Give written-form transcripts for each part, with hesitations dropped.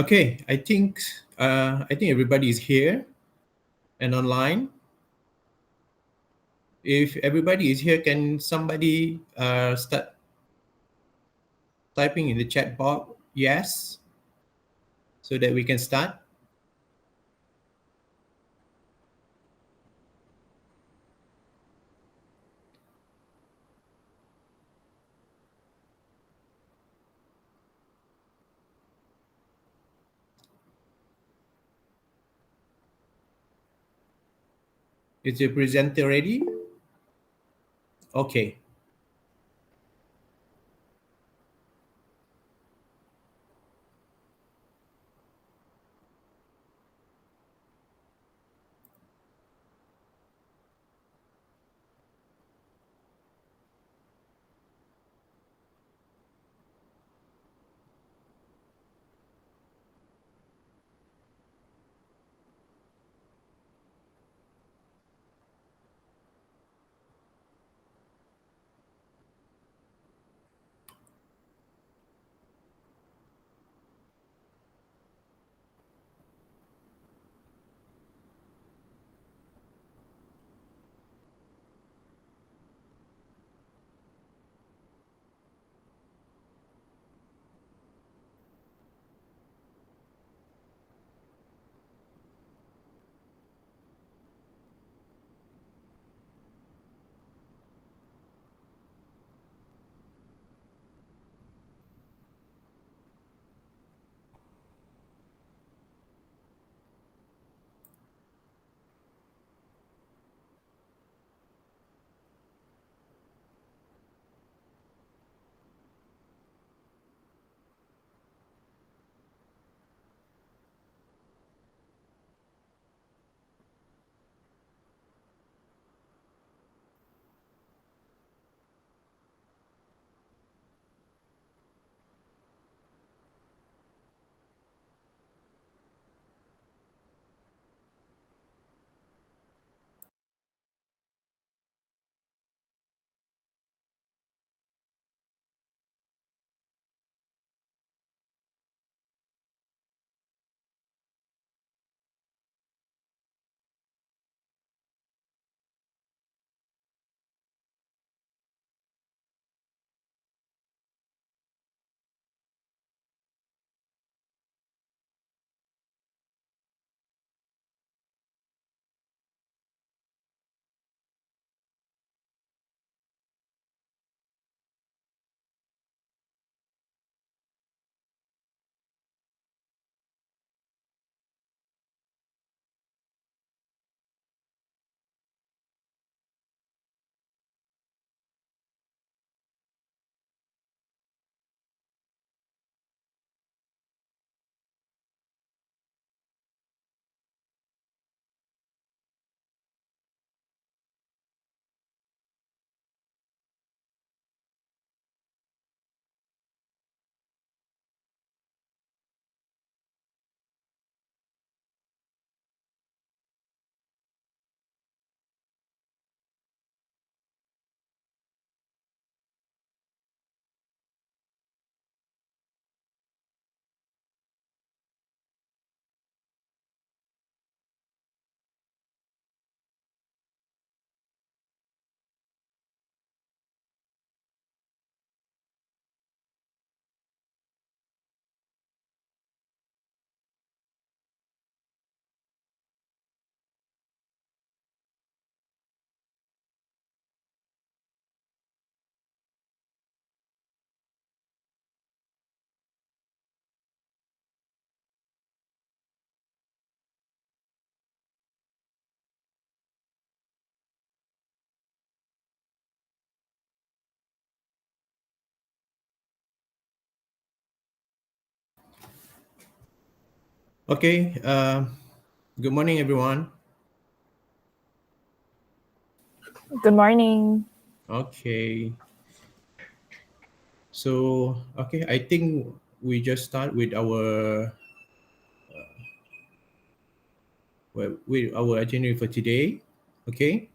Okay, I think everybody is here and online. If everybody is here, can somebody start typing in the chat box yes, so that we can start? Is the presenter ready? Okay. Okay. Good morning, everyone. Good morning. Okay. So, okay, I think we just start with our itinerary for today. Okay.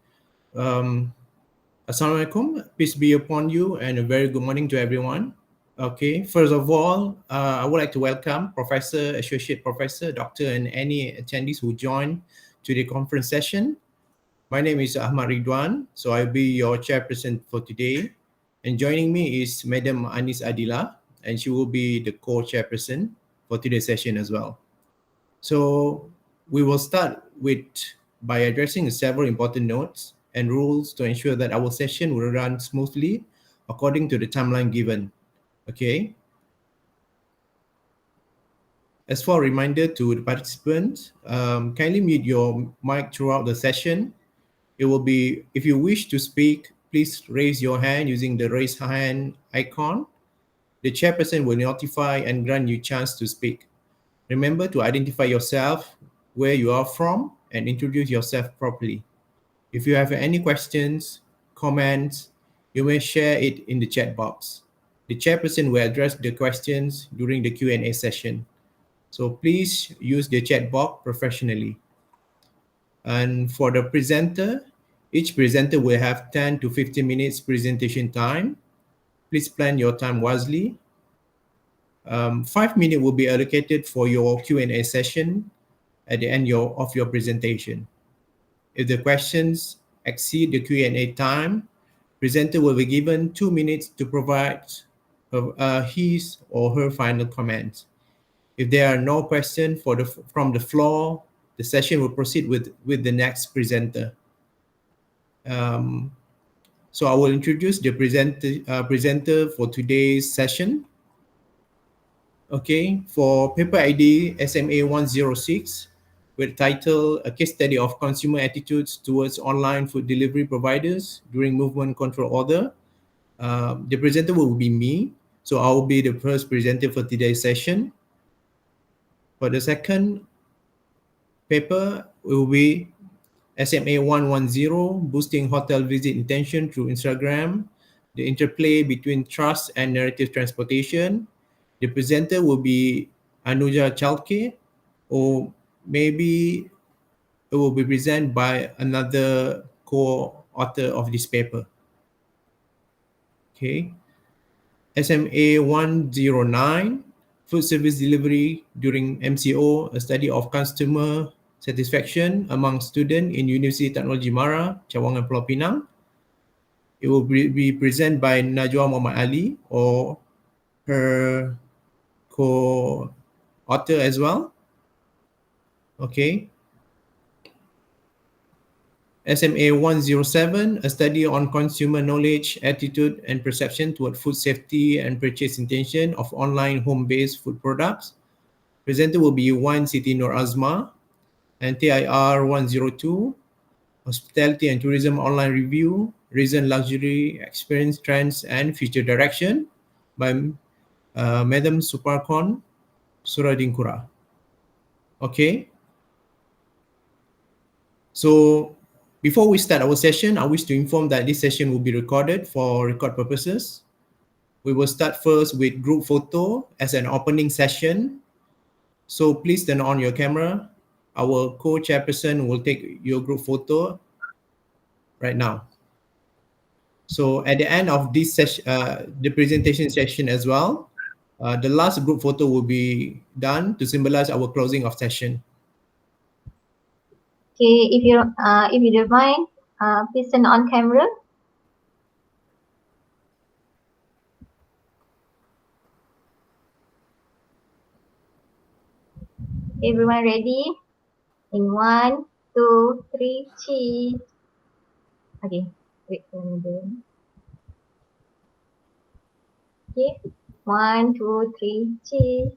Assalamualaikum. Peace be upon you, and a very good morning to everyone. Okay, first of all, I would like to welcome Professor, Associate Professor, Doctor, and any attendees who joined to the conference session. My name is Ahmad Ridwan, so I'll be your chairperson for today. And joining me is Madam Anis Adila, and she will be the co-chairperson for today's session as well. So we will start by addressing several important notes and rules to ensure that our session will run smoothly according to the timeline given. Okay. As for a reminder to the participants, kindly mute your mic throughout the session. It will be, if you wish to speak, please raise your hand using the raise hand icon. The chairperson will notify and grant you chance to speak. Remember to identify yourself, where you are from, and introduce yourself properly. If you have any questions, comments, you may share it in the chat box. The chairperson will address the questions during the Q&A session. So please use the chat box professionally. And for the presenter, each presenter will have 10 to 15 minutes presentation time. Please plan your time wisely. 5 minutes will be allocated for your Q&A session at the end of your presentation. If the questions exceed the Q&A time, presenter will be given 2 minutes to provide his or her final comments. If there are no questions from the floor, the session will proceed with the next presenter. So I will introduce the presenter for today's session. Okay, for paper ID SMA 106, with title A Case Study of Consumer Attitudes Towards Online Food Delivery Providers During Movement Control Order. The presenter will be me, so I will be the first presenter for today's session. For the second paper will be SMA 110, Boosting Hotel Visit Intention Through Instagram, the interplay between trust and narrative transportation. The presenter will be Anuja Chalke, or maybe it will be presented by another co-author of this paper. Okay. SMA 109, Food Service Delivery During MCO, a study of customer satisfaction among students in University Technology Mara, Cawangan, Pulau Pinang. It will be presented by Najwa Muhammad Ali or her co-author as well. Okay. SMA 107, a study on consumer knowledge, attitude, and perception toward food safety and purchase intention of online home-based food products. Presenter will be Wan Siti Nur Azma. And TIR 102, Hospitality and Tourism Online Review, Recent Luxury Experience Trends and Future Direction by Madam Suparkon Suradingkura. Okay. So before we start our session, I wish to inform that this session will be recorded for record purposes. We will start first with group photo as an opening session. So please turn on your camera. Our co-chairperson will take your group photo right now. So at the end of this session, the presentation session as well, the last group photo will be done to symbolize our closing of session. Okay, if you don't mind, please turn on camera. Everyone ready? In 1, 2, 3, cheese. Okay, wait for me then. Okay, 1, 2, 3, cheese.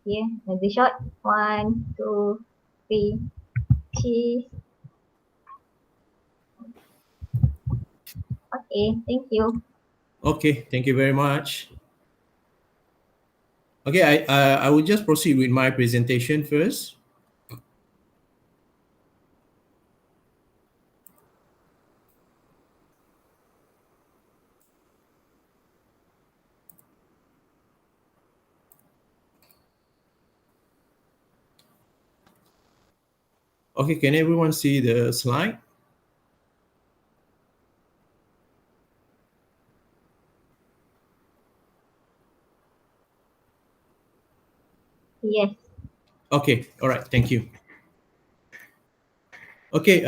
Okay, another shot. 1, 2, 3, cheese. Okay, thank you. Okay, thank you very much. Okay, I will just proceed with my presentation first. Okay, can everyone see the slide? Yes. Okay, all right, thank you. Okay,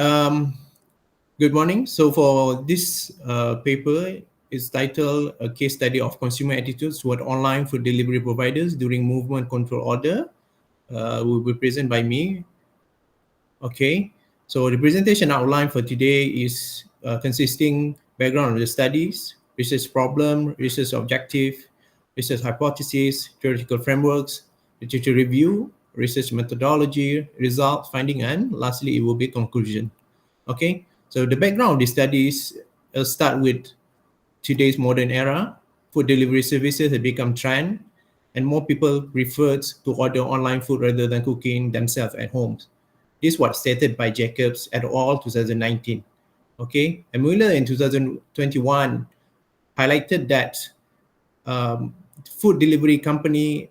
good morning. So for this paper, it's titled A Case Study of Consumer Attitudes Toward Online Food Delivery Providers During Movement Control Order. Will be presented by me. Okay, so the presentation outline for today is consisting background of the studies, research problem, research objective, research hypothesis, theoretical frameworks, literature review, research methodology, result, finding, and lastly, it will be conclusion. Okay, so the background of the studies start with today's modern era. Food delivery services have become trend, and more people prefer to order online food rather than cooking themselves at home. This was stated by Jacobs et al. 2019. Okay, and Mueller in 2021 highlighted that um, food delivery company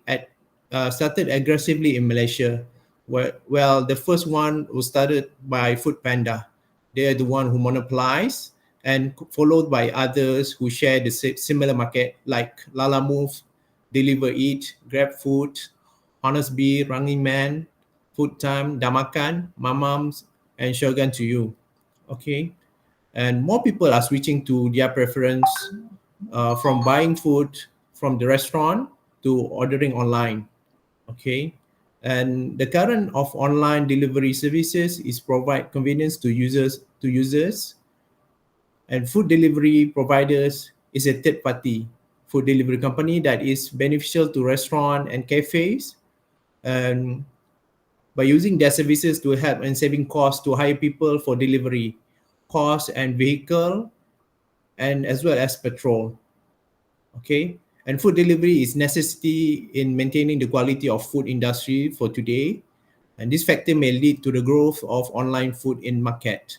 started aggressively in Malaysia. Well, the first one was started by Food Panda. They are the one who monopolize, and followed by others who share the similar market like Lala Move, Deliver Eat, Grab Food, Honest Bee, Running Man, Food Time, Damakan, Mamams, and Shogun to You. Okay, and more people are switching to their preference from buying food from the restaurant to ordering online. Okay, and the current of online delivery services is provide convenience to users, and food delivery providers is a third party food delivery company that is beneficial to restaurant and cafes, and by using their services to help and saving costs to hire people for delivery cost and vehicle and as well as petrol. Okay, and food delivery is necessity in maintaining the quality of food industry for today, and this factor may lead to the growth of online food in market.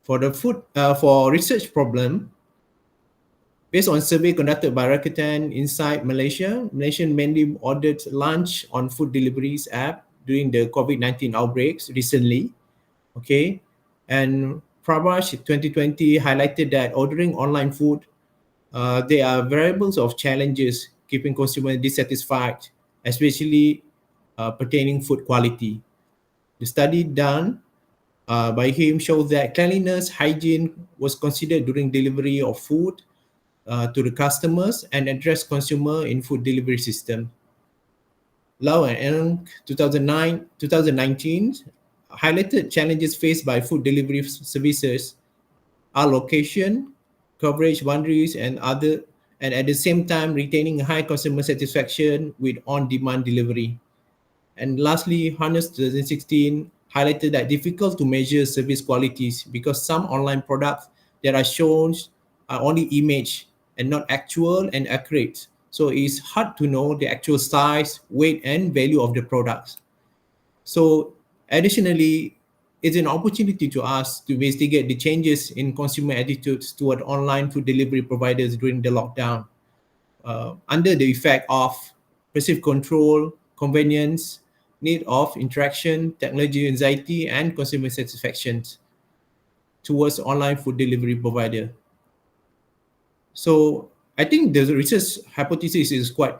For the for research problem, based on survey conducted by Rakuten inside Malaysia, Malaysian mainly ordered lunch on food deliveries app during the COVID-19 outbreaks recently. Okay, and Prabash 2020 highlighted that ordering online food, there are variables of challenges keeping consumers dissatisfied, especially pertaining food quality. The study done by him shows that cleanliness, hygiene was considered during delivery of food to the customers and address consumer in food delivery system. Lau and Eng 2019 highlighted challenges faced by food delivery services are location, coverage boundaries, and other, and at the same time retaining high consumer satisfaction with on-demand delivery. And lastly, Harness 2016 highlighted that difficult to measure service qualities because some online products that are shown are only image and not actual and accurate. So it's hard to know the actual size, weight, and value of the products. So additionally, it's an opportunity to us to investigate the changes in consumer attitudes toward online food delivery providers during the lockdown, under the effect of perceived control, convenience, need of interaction, technology anxiety, and consumer satisfaction towards online food delivery provider. So I think the research hypothesis is quite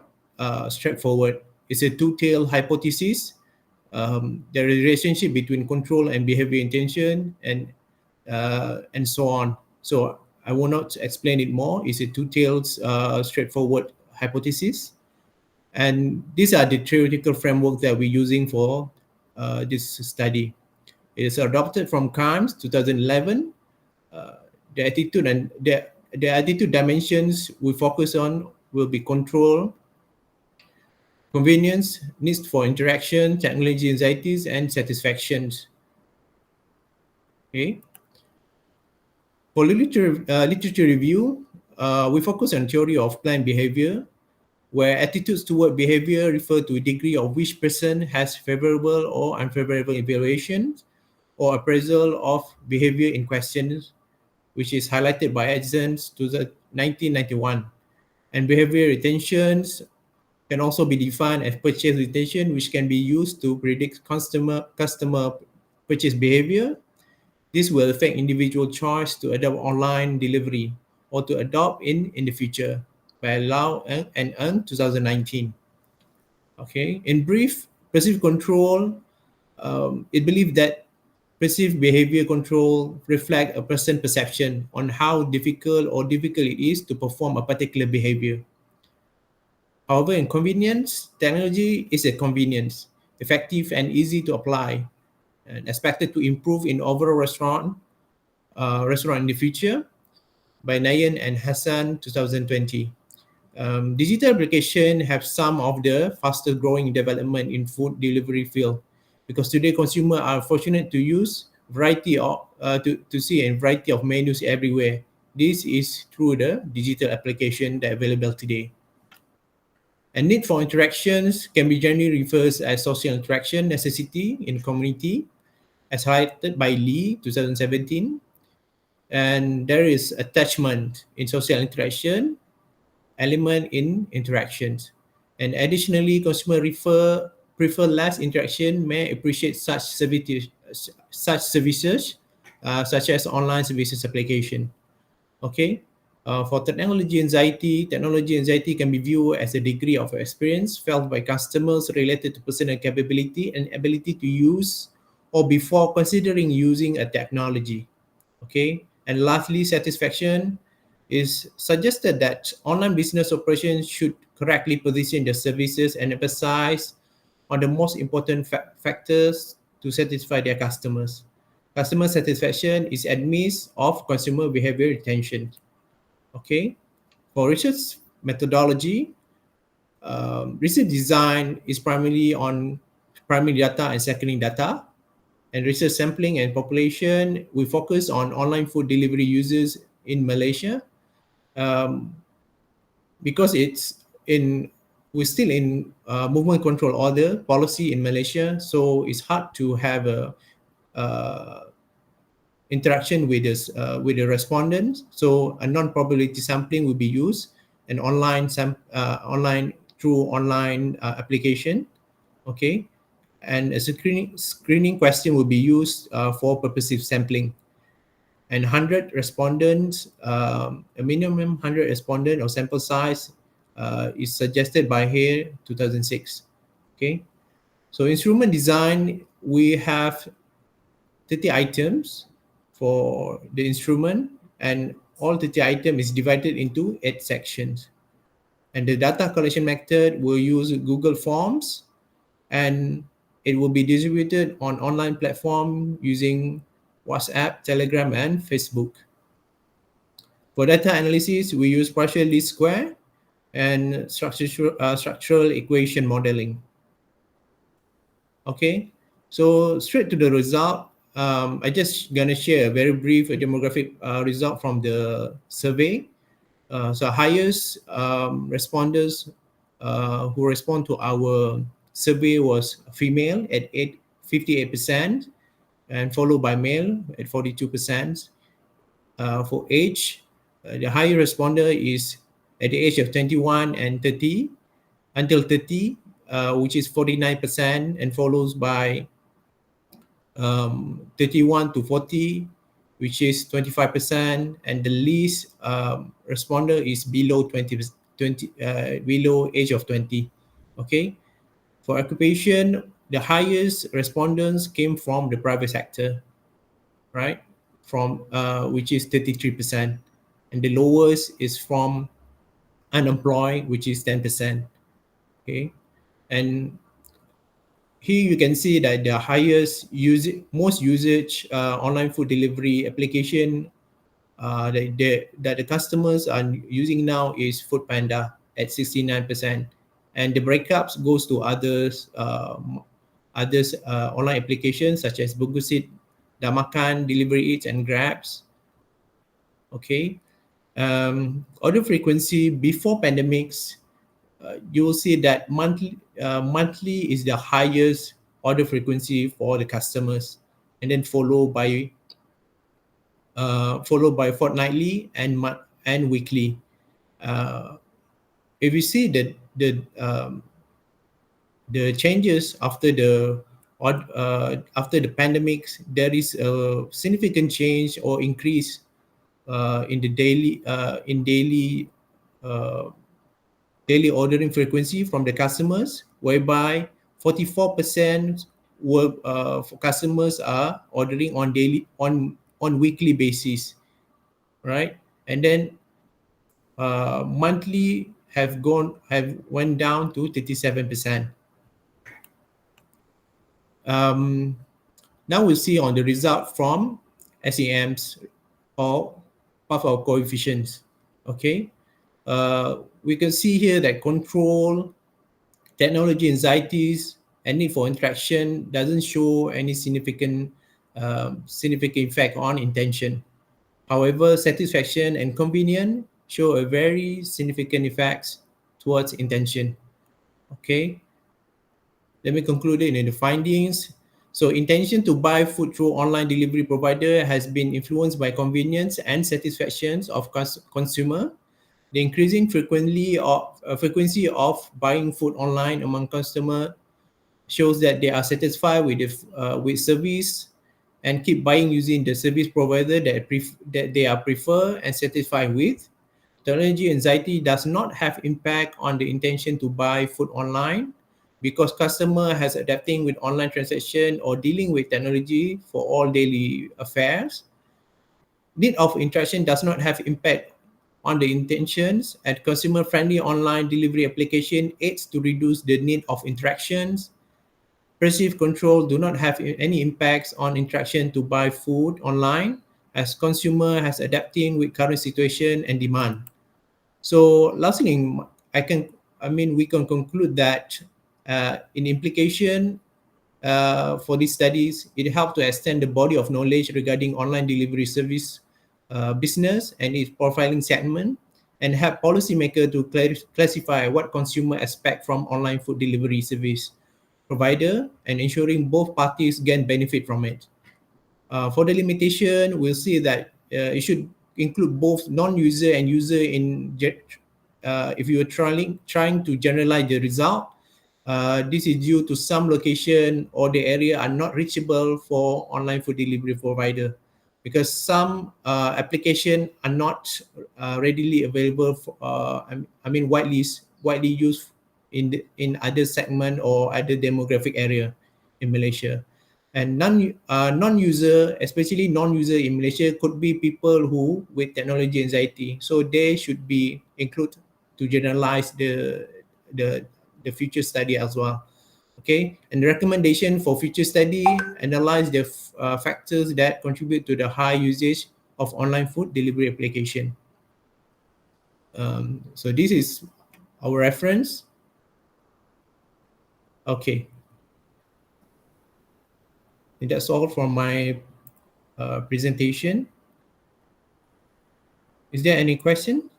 straightforward. It's a two-tailed hypothesis. There is a relationship between control and behavior intention, and so on. So I will not explain it more. It's a two-tailed, straightforward hypothesis. And these are the theoretical framework that we're using for this study. It is adopted from CARMS 2011. The attitude and the attitude dimensions we focus on will be control, convenience, needs for interaction, technology anxieties, and satisfactions. Okay. For literature review, we focus on theory of planned behavior, where attitudes toward behavior refer to a degree of which person has favorable or unfavorable evaluation or appraisal of behavior in questions, which is highlighted by Edson to the 1991. And behavior retentions can also be defined as purchase retention, which can be used to predict customer purchase behavior. This will affect individual choice to adopt online delivery or to adopt in the future by Lau and Ng 2019. Okay, in brief, perceived control, it believed that perceived behavior control reflect a person's perception on how difficult it is to perform a particular behavior. However, in convenience, technology is a convenience, effective and easy to apply, and expected to improve in overall restaurant in the future by Nayan and Hassan 2020. Digital application have some of the fastest growing development in food delivery field because today consumers are fortunate to use variety of to see a variety of menus everywhere. This is through the digital application that are available today. And need for interactions can be generally referred as social interaction necessity in community, as highlighted by Lee 2017. And there is attachment in social interaction element in interactions. And additionally, consumer prefer less interaction may appreciate such services such as online services application. Okay. For technology anxiety can be viewed as a degree of experience felt by customers related to personal capability and ability to use or before considering using a technology. Okay. And lastly, satisfaction is suggested that online business operations should correctly position their services and emphasize on the most important factors to satisfy their customers. Customer satisfaction is admits of consumer behavior retention. Okay, for research methodology, research design is primarily on primary data and secondary data, and research sampling and population. We focus on online food delivery users in Malaysia um, because we're still in movement control order policy in Malaysia, so it's hard to have a uh, interaction with the respondents. So a non-probability sampling will be used, an online through online application, okay, and a screening question will be used for purposive sampling. And 100 respondents, a minimum 100 respondent or sample size is suggested by here 2006. Okay, so instrument design, we have 30 items for the instrument, and all 30 item is divided into 8 sections. And the data collection method will use Google Forms, and it will be distributed on online platform using WhatsApp, Telegram, and Facebook. For data analysis, we use partial least square and structural equation modeling. Okay, so straight to the result. I just gonna share a very brief demographic result from the survey. So highest responders who respond to our survey was female at 58%, and followed by male at 42%. For age, the higher responder is at the age of 21 and 30 until 30, which is 49%, and follows by 31 to 40, which is 25%, and the least responder is below 20, below age of 20. Okay, for occupation, the highest respondents came from the private sector, right? From which is 33%, and the lowest is from unemployed, which is 10%. Okay, and here you can see that the most usage online food delivery application that the customers are using now is Food Panda at 69%, and the breakups goes to others online applications such as Bugusit, Damakan, Delivery Eats, and Grabs. Okay, order frequency before pandemics, you will see that monthly is the highest order frequency for the customers, and then followed by fortnightly and weekly. Uh, if you see the changes after the pandemics, there is a significant change or increase in the daily uh, daily ordering frequency from the customers, whereby 44% were for customers are ordering on weekly basis, right? And then monthly have went down to 37%. Now we'll see on the result from SEMs or puff our coefficients. Okay, we can see here that control, technology anxieties, and need for interaction doesn't show any significant effect on intention. However, satisfaction and convenience show a very significant effects towards intention. Okay, let me conclude it in the findings. So intention to buy food through online delivery provider has been influenced by convenience and satisfactions of consumer. The increasing frequency of buying food online among customer shows that they are satisfied with service and keep buying using the service provider that they are prefer and satisfied with. Technology anxiety does not have impact on the intention to buy food online because customer has adapting with online transaction or dealing with technology for all daily affairs. Need of interaction does not have impact on the intentions, and consumer-friendly online delivery application aids to reduce the need of interactions. Perceived control do not have any impacts on interaction to buy food online as consumer has adapting with current situation and demand. So last thing, we can conclude that in implication for these studies, it helped to extend the body of knowledge regarding online delivery service business and its profiling segment, and help policymakers to classify what consumer expect from online food delivery service provider and ensuring both parties gain benefit from it. For the limitation, we'll see that it should include both non-user and user if you are trying to generalize the result. This is due to some location or the area are not reachable for online food delivery provider because some application are not readily available for, widely used in other segment or other demographic area in Malaysia. And non-user, especially non-user in Malaysia, could be people who with technology anxiety. So they should be included to generalize the future study as well. Okay, and the recommendation for future study analyze the factors that contribute to the high usage of online food delivery application. So this is our reference. Okay, and that's all from my presentation. Is there any question?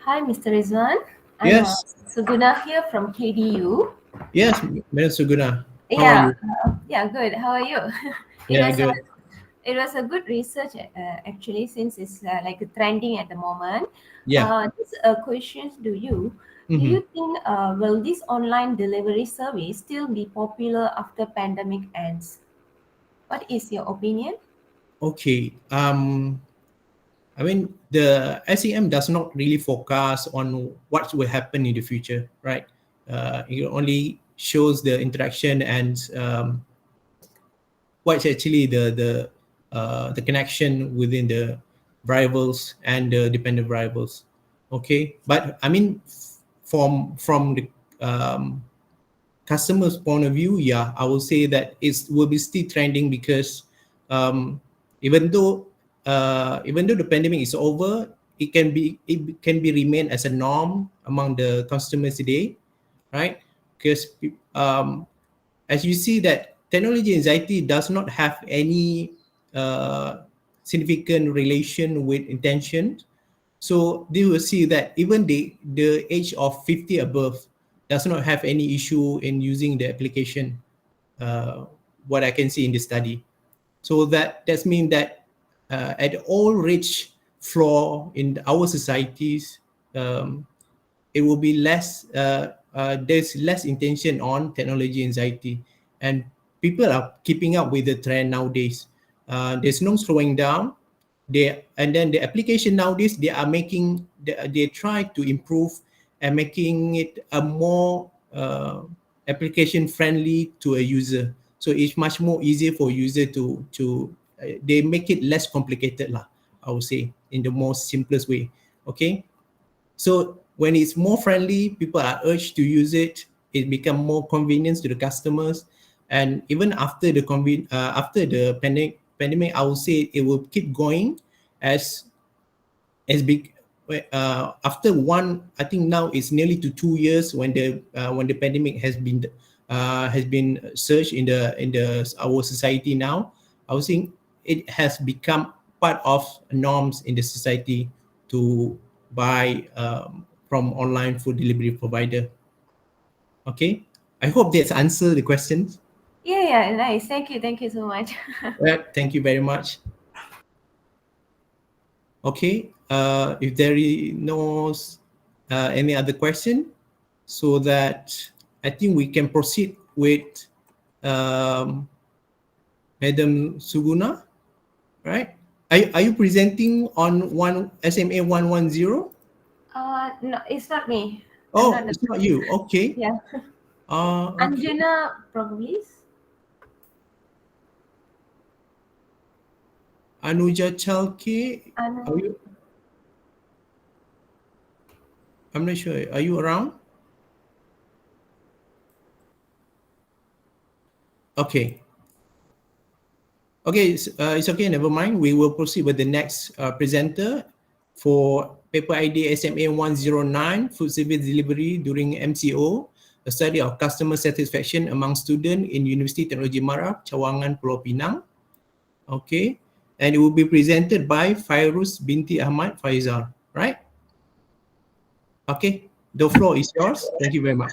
Hi, Mr. Rizwan. Yes. I'm Suguna here from KDU. Yes, Madam Suguna. How are you? Yeah, good. How are you? Good. It was a good research actually, since it's like trending at the moment. Yeah. This question to you. Do you think will this online delivery service still be popular after pandemic ends? What is your opinion? Okay. The SEM does not really focus on what will happen in the future, right? It only shows the interaction and what's actually the connection within the variables and the dependent variables. Okay, but from the customer's point of view, yeah, I will say that it will be still trending because even though the pandemic is over, it can be remain as a norm among the customers today, right? Because as you see that technology anxiety does not have any significant relation with intention. So they will see that even the age of 50 above does not have any issue in using the application, what I can see in the study. So that's mean that at all rich floor in our societies, it will be less, there's less intention on technology anxiety. And people are keeping up with the trend nowadays. There's no slowing down. And then the application nowadays, they try to improve and making it a more application friendly to a user. So it's much more easier for user to they make it less complicated lah, I would say, in the most simplest way. Okay, so when it's more friendly, people are urged to use it. It become more convenience to the customers, and even after the after the pandemic, I would say it will keep going as big. After one, I think now it's nearly to 2 years when the pandemic has been surged in the our society now. I would think it has become part of norms in the society to buy from online food delivery provider. Okay, I hope that's answered the questions. Yeah, nice. Thank you so much. Well, thank you very much. Okay, if there is no any other question, so that I think we can proceed with Madam Suguna, right? Are you presenting on one SMA 110? No, it's not me. I'm Oh, not it's not you. Okay. Yeah. Okay. Anjana, probably. Anuja Chalke, are you? I'm not sure. Are you around? Okay. Okay, it's okay. Never mind. We will proceed with the next presenter for paper ID SMA 109, food service delivery during MCO, a study of customer satisfaction among students in University Teknologi Mara, Cawangan, Pulau Pinang. Okay, and it will be presented by Fairuz binti Ahmad Faizal, right? Okay, the floor is yours. Thank you very much.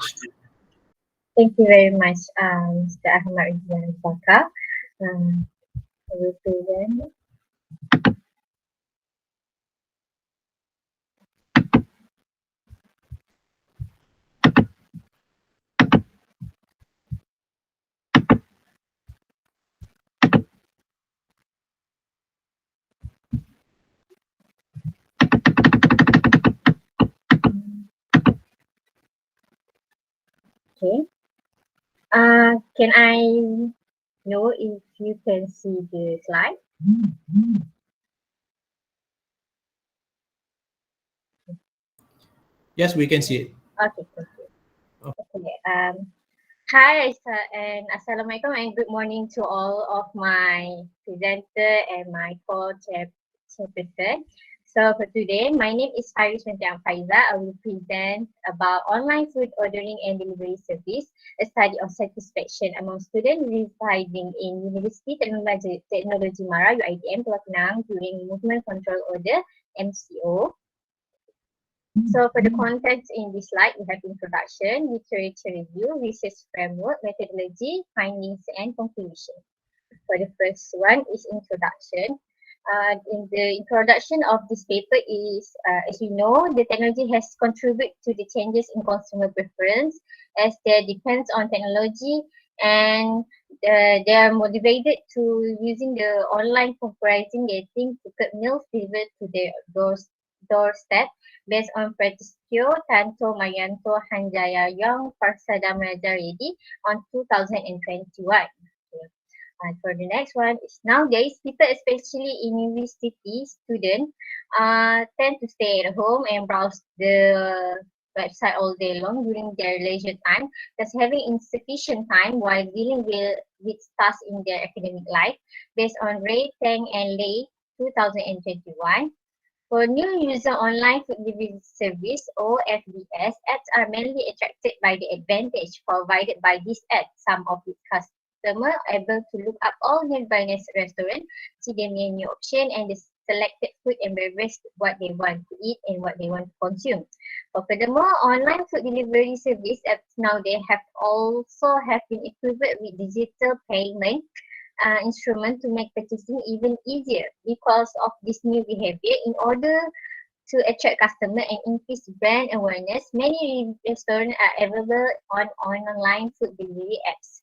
Thank you very much, Mr. Ahmad Rizwan Faka. I will present. Okay. Can I know if you can see the slide? Yes, we can see it. Okay, thank you. Okay. Hi, and Assalamualaikum and good morning to all of my presenter and my co-chairperson. So for today, my name is Faris Mentiang Faiza. I will present about online food ordering and delivery service, a study of satisfaction among students residing in University Teknologi Mara UITM Pulau Pinang during Movement Control Order MCO. So for the contents in this slide, we have introduction, literature review, research framework, methodology, findings, and conclusion. For the first one is introduction. In the introduction of this paper is, as you know, the technology has contributed to the changes in consumer preference as there depends on technology and they are motivated to using the online comprising getting cooked meals delivered to their doorstep based on Francisco Tanto Mayanto Hanjaya Young Parsada Reddy on 2021. And for the next one is nowadays people, especially in university students, tend to stay at home and browse the website all day long during their leisure time, thus having insufficient time while dealing with tasks in their academic life. Based on Ray, Tang and Lei 2021. For new user online food delivery service or FDS, ads are mainly attracted by the advantage provided by this ad. Some of its customers are able to look up all nearby restaurants, see the menu option and the selected food and beverage what they want to eat and what they want to consume. Furthermore, online food delivery service apps now they have also been equipped with digital payment instrument to make purchasing even easier. Because of this new behavior, in order to attract customer and increase brand awareness, many restaurants are available on online food delivery apps.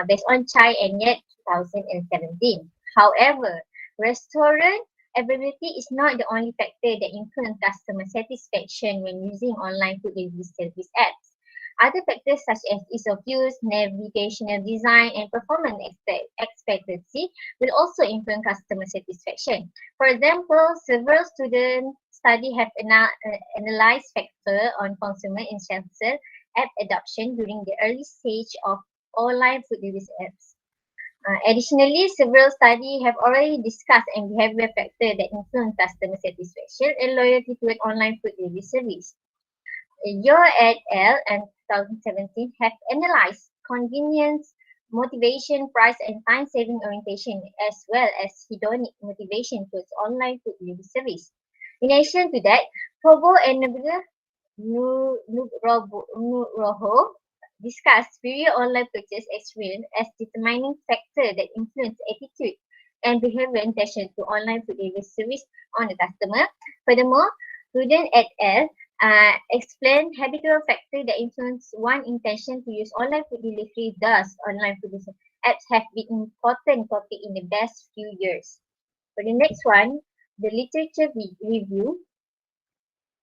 based on Chai and Yet 2017. However, restaurant availability is not the only factor that influence customer satisfaction when using online food delivery service apps. Other factors such as ease of use, navigational design, and performance expectancy will also influence customer satisfaction. For example, several student studies have analyzed factors on consumer essential app adoption during the early stage of online food delivery apps. Additionally, several studies have already discussed and behavior factors that influence customer satisfaction and loyalty to an online food delivery service. Your et al. And 2017 have analyzed convenience, motivation, price, and time-saving orientation, as well as hedonic motivation towards online food delivery service. In addition to that, Provo and Nugroho discussed superior online purchase experience as determining factor that influence attitude and behavior intention to online food delivery service on the customer. Furthermore, Rudin et al. Explain habitual factor that influence one intention to use online food delivery. Thus, online food delivery apps have been important topic in the past few years. For the next one, the literature review.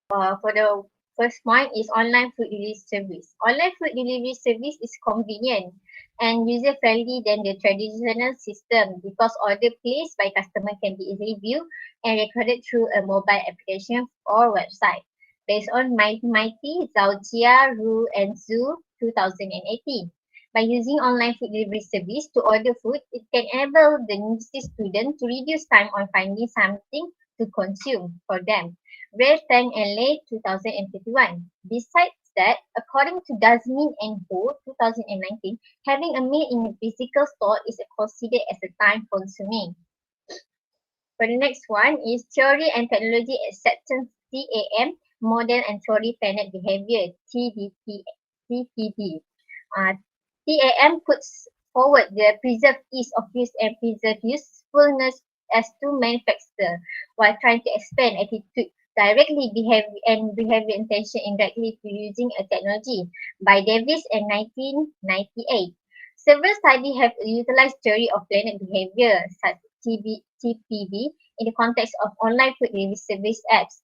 For the first point is online food delivery service. Online food delivery service is convenient and user-friendly than the traditional system because order placed by customer can be easily viewed and recorded through a mobile application or website. Based on Mighty, Zhaojia, Ru, and Zhu 2018. By using online food delivery service to order food, it can enable the university student to reduce time on finding something to consume for them. Rare Tang and Lei 2021. Besides that, according to Dasmin and Ho 2019, having a meal in a physical store is considered as a time consuming. For the next one is Theory and Technology Acceptance TAM, Model and Theory Planet Behavior TPD. TAM puts forward the preserve ease of use and preserve usefulness as two main factors, while trying to expand attitude directly behavior intention indirectly to using a technology by Davis in 1998. Several studies have utilized theory of planet behavior, such TPB, in the context of online food delivery service apps.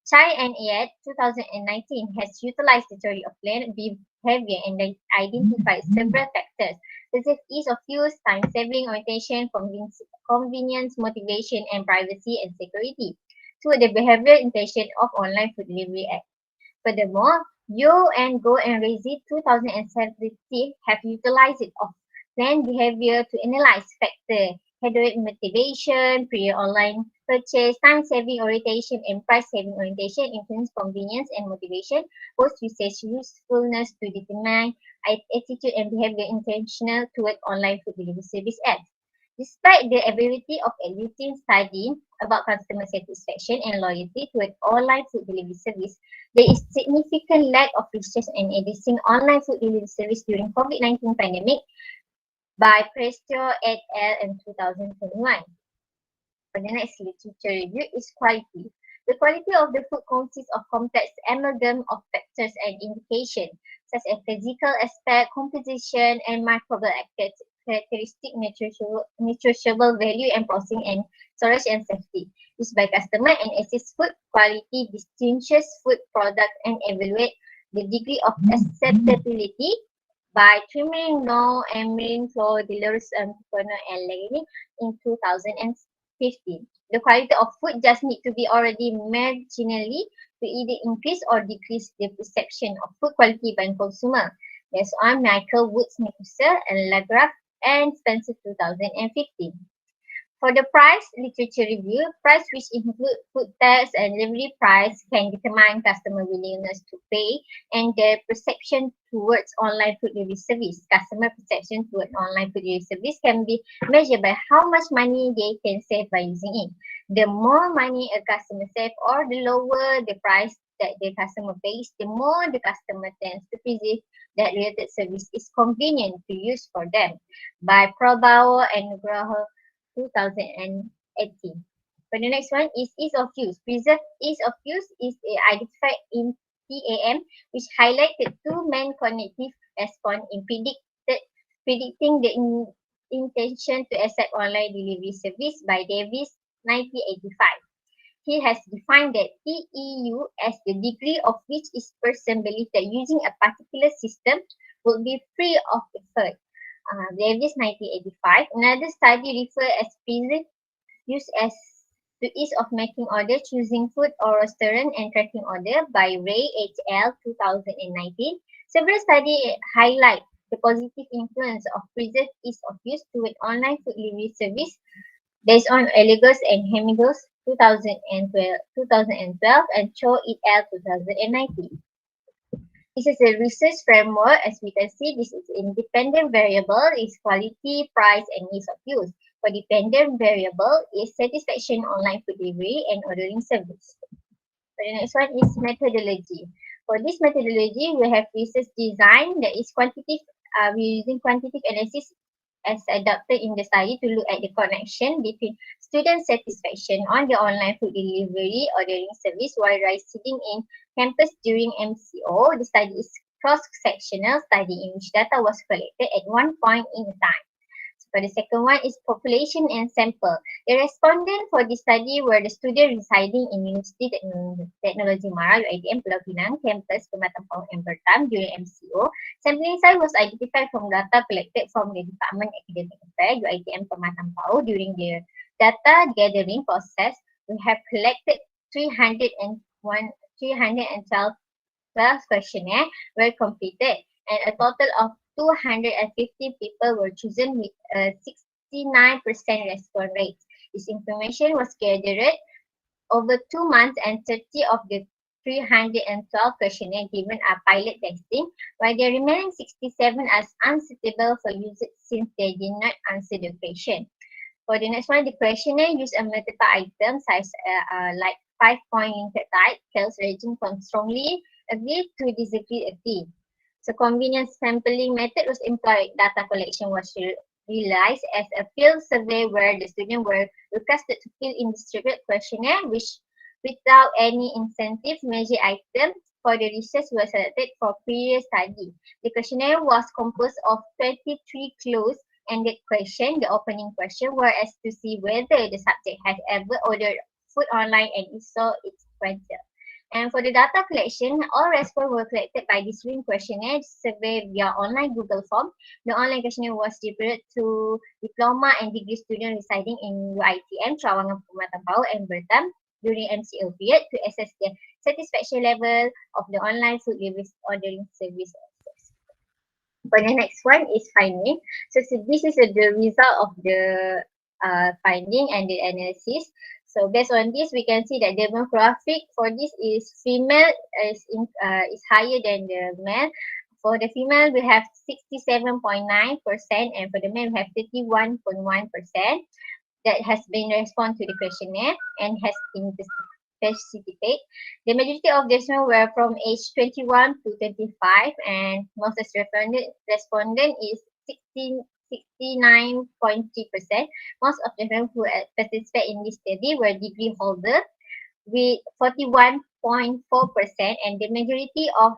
Chai and Yet 2019 has utilized the theory of planet behavior and identified several factors such as ease of use, time-saving, orientation, convenience, motivation, and privacy and security to the behavioral intention of online food delivery apps. Furthermore, Yo and Go and Razi 2017 have utilized it of planned behavior to analyze factors, hedonic motivation, prior online purchase, time-saving orientation, and price-saving orientation, influence convenience and motivation, post-usage usefulness to determine attitude and behavior intentional toward online food delivery service apps. Despite the ability of existing study about customer satisfaction and loyalty toward online food delivery service, there is significant lack of research in existing online food delivery service during COVID-19 pandemic by Prestio et al. In 2021. For the next literature review is quality. The quality of the food consists of complex amalgam of factors and indications, such as physical aspect, composition, and microbial characteristic, nutritional value, and processing and storage and safety. Used by customer and assess food quality, distinguishes food product, and evaluate the degree of acceptability by Trimino, Emerin, Flo, Delors, and Picono, and Legini in 2015. The quality of food just need to be already marginally to either increase or decrease the perception of food quality by consumer. Based on Michael Woods, Nicholson, and Lagrave and Spencer 2015. For the price literature review, price which include food tax and delivery price can determine customer willingness to pay and their perception towards online food delivery service. Customer perception towards online food delivery service can be measured by how much money they can save by using it. The more money a customer saves or the lower the price that the customer pays, the more the customer tends to perceive that related service is convenient to use for them. By Probauer and Nugroho 2018. For the next one is ease of use. Preserve ease of use is identified in TAM, which highlighted two main cognitive response in predicted predicting the intention to accept online delivery service by Davis 1985. He has defined that TEU as the degree of which each person believes that using a particular system will be free of effort. Davis 1985. Another study refers as present use as to ease of making order, choosing food or restaurant and tracking order by Ray et al. 2019. Several studies highlight the positive influence of preserved ease of use toward online food delivery service based on Eligos and Hemigos 2012 and Cho et al. 2019. This is a research framework. As we can see, this is independent variable is quality, price, and ease of use. For dependent variable is satisfaction online food delivery and ordering service. So the next one is methodology. For this methodology, we have research design that is quantitative. We're using quantitative analysis as adopted in the study to look at the connection between student satisfaction on the online food delivery ordering service while residing in campus during MCO. The study is cross-sectional study in which data was collected at one point in time. For the second one is population and sample. The respondent for this study were the students residing in University Technology Mara, UITM Pulau Pinang, campus Pematang Pauh and Bertam during MCO. Sampling size was identified from data collected from the Department Academic Affairs, UITM Pematang Pauh. During the data gathering process, we have collected 312 questionnaires were completed and a total of 250 people were chosen with a 69% response rate. This information was gathered over 2 months and 30 of the 312 questionnaires given are pilot testing, while the remaining 67 are unsuitable for usage since they did not answer the question. For the next one, the questionnaire used a multiple item size like 5-point limited type, scales ranging from strongly agree to disagree agree. So convenience sampling method was employed. Data collection was realized as a field survey where the students were requested to fill in distributed questionnaire which without any incentive measure items for the research was selected for previous study. The questionnaire was composed of 23 closed-ended questions, the opening question, whereas to see whether the subject has ever ordered food online and if so, its answer. And for the data collection, all responses were collected by this ring questionnaire survey via online Google form. The online questionnaire was distributed to diploma and degree students residing in UITM, Trawangan, Pematang Pauh, and Bertam during MCO period to assess the satisfaction level of the online food delivery ordering service. For the next one is finding. So this is the result of the finding and the analysis. So based on this, we can see that demographic for this is female is higher than the male. For the female, we have 67.9%, and for the male, we have 31.1% that has been responded to the questionnaire and has been specified. The majority of the respondents were from age 21 to 25, and most of the respondent is 69.3%. Most of the people who participated in this study were degree holders with 41.4%, and the majority of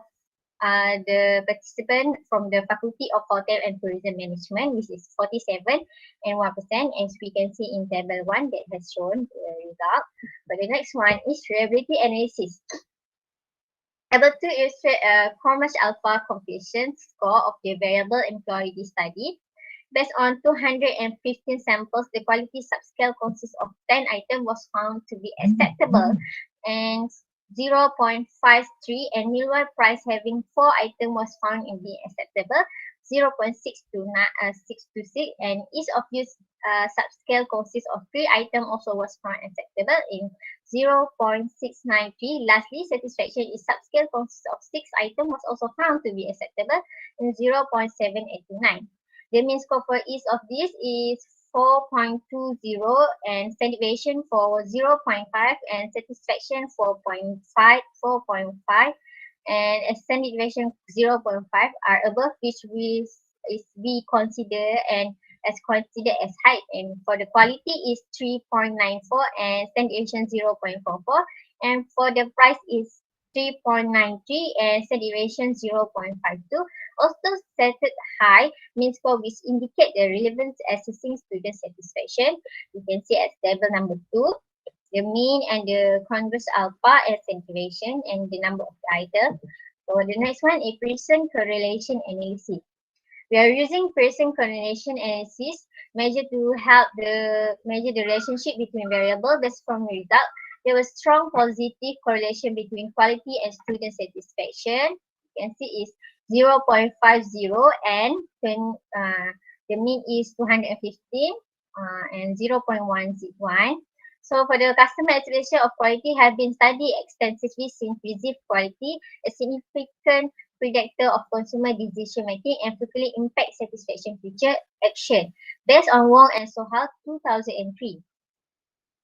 the participants from the Faculty of Hotel and Tourism Management, which is 47.1%, as we can see in table 1 that has shown the result. But the next one is reliability analysis. Able to illustrate a Commerce Alpha completion score of the variable employee study. Based on 215 samples, the quality subscale consists of 10 items was found to be acceptable and 0.53, and meanwhile price having 4 items was found in being acceptable 0.626, and each of use subscale consists of 3 items also was found acceptable in 0.693. Lastly, satisfaction is subscale consists of 6 items was also found to be acceptable in 0.789. The mean score for each of these is 4.20 and standard deviation for 0.5 and satisfaction 4.5 and standard deviation 0.5 are above, which will be considered as high, and for the quality is 3.94 and standard deviation 0.44, and for the price is 3.93 and set deviation 0.52. Also set high means score which indicate the relevance assessing student satisfaction. You can see at table number 2, the mean and the converse alpha as deviation and the number of the item. So the next one is Pearson correlation analysis. We are using Pearson correlation analysis measure to help measure the relationship between variable based from the result. There was strong positive correlation between quality and student satisfaction. You can see is 0.50 and the mean is 215 and 0.101. So for the customer expectation of quality have been studied extensively since perceived quality, a significant predictor of consumer decision making and frequently impact satisfaction future action. Based on Wong and Sohal 2003.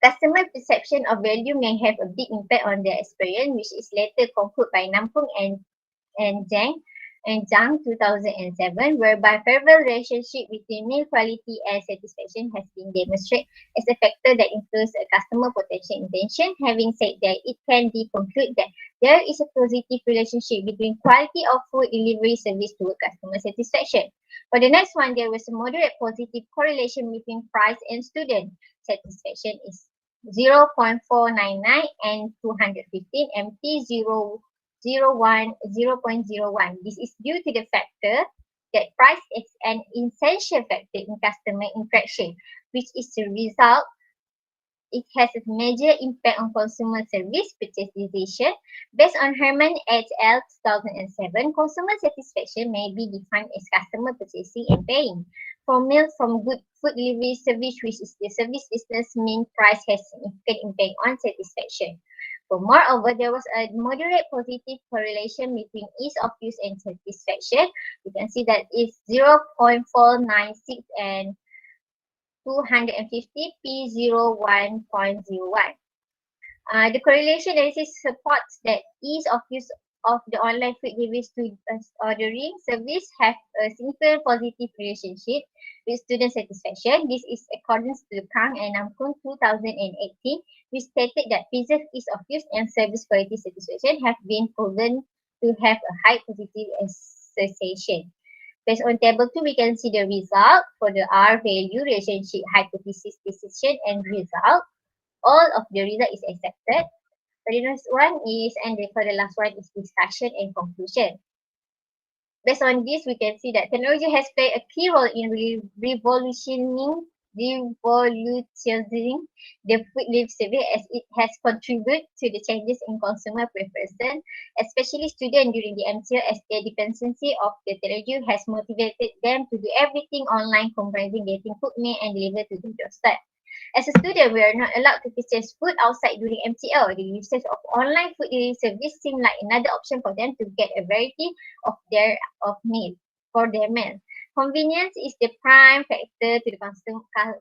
Customer perception of value may have a big impact on their experience, which is later concluded by Nampung and Zhang 2007, whereby favorable relationship between meal quality and satisfaction has been demonstrated as a factor that influences a customer potential intention. Having said that, it can be concluded that there is a positive relationship between quality of food delivery service to customer satisfaction. For the next one, there was a moderate positive correlation between price and student satisfaction is 0.499 and 215 and P0 0.01. This is due to the factor that price is an essential factor in customer interaction, which is the result. It has a major impact on consumer service purchase decision. Based on Herman et al. 2007, consumer satisfaction may be defined as customer purchasing and paying. For meals from good food delivery service, which is the service business, mean price has significant impact on satisfaction. So moreover, there was a moderate positive correlation between ease of use and satisfaction. You can see that is 0.496 and 250 P01.01. The correlation analysis supports that ease of use of the online food delivery ordering service have a significant positive relationship with student satisfaction. This is according to Kang and Namkung 2018, which stated that preserved ease of use and service quality satisfaction have been proven to have a high positive association. Based on table 2, we can see the result for the R value, relationship, hypothesis, decision, and result. All of the result is accepted. For the next one is, and for the last one is discussion and conclusion. Based on this, we can see that technology has played a key role in revolutionizing the food delivery service as it has contributed to the changes in consumer preference, especially students during the MCO, as their dependency of the technology has motivated them to do everything online, comprising getting food made and delivered to the doorstep. As a student, we are not allowed to purchase food outside during MCO. The usage of online food delivery service seems like another option for them to get a variety of meal for their meal. Convenience is the prime factor to the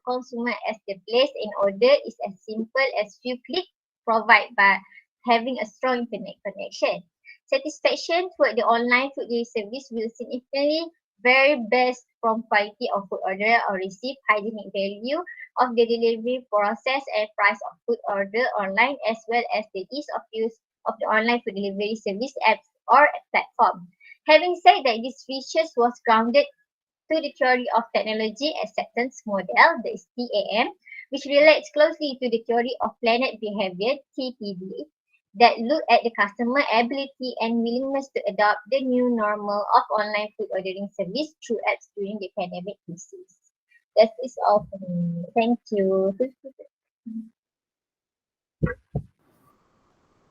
consumer, as the place in order is as simple as few clicks, provided by having a strong internet connection. Satisfaction toward the online food delivery service will significantly vary based from quality of food order or received, hygienic value of the delivery process, and price of food order online, as well as the ease of use of the online food delivery service apps or platform. Having said that, this research was grounded to the theory of technology acceptance model, the TAM, which relates closely to the theory of planet behavior, TPB, that look at the customer ability and willingness to adopt the new normal of online food ordering service through apps during the pandemic crisis. That is all for me. Thank you.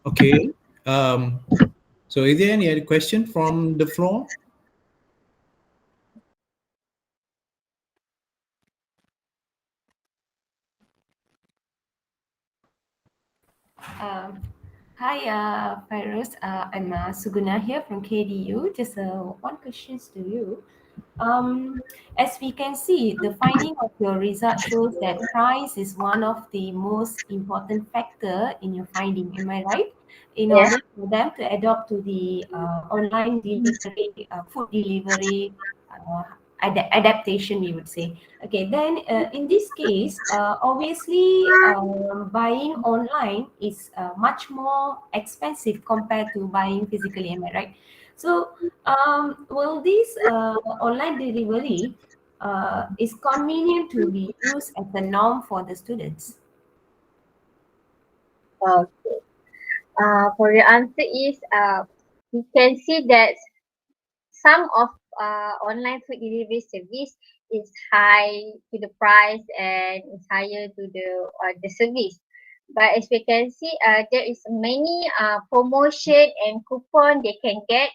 Okay. So is there any other question from the floor? Hi, Fairuz. I'm Suguna here from KDU. Just one question to you. As we can see, the finding of your result shows that price is one of the most important factor in your finding. Am I right? In Yes. order for them to adopt to the online delivery, food delivery adaptation, we would say. Okay, then in this case, obviously, buying online is much more expensive compared to buying physically, am I right? So, will this online delivery is convenient to be used as a norm for the students? Okay. For the answer is we can see that some of online food delivery service is high to the price and is higher to the service. But as we can see, there is many promotion and coupon they can get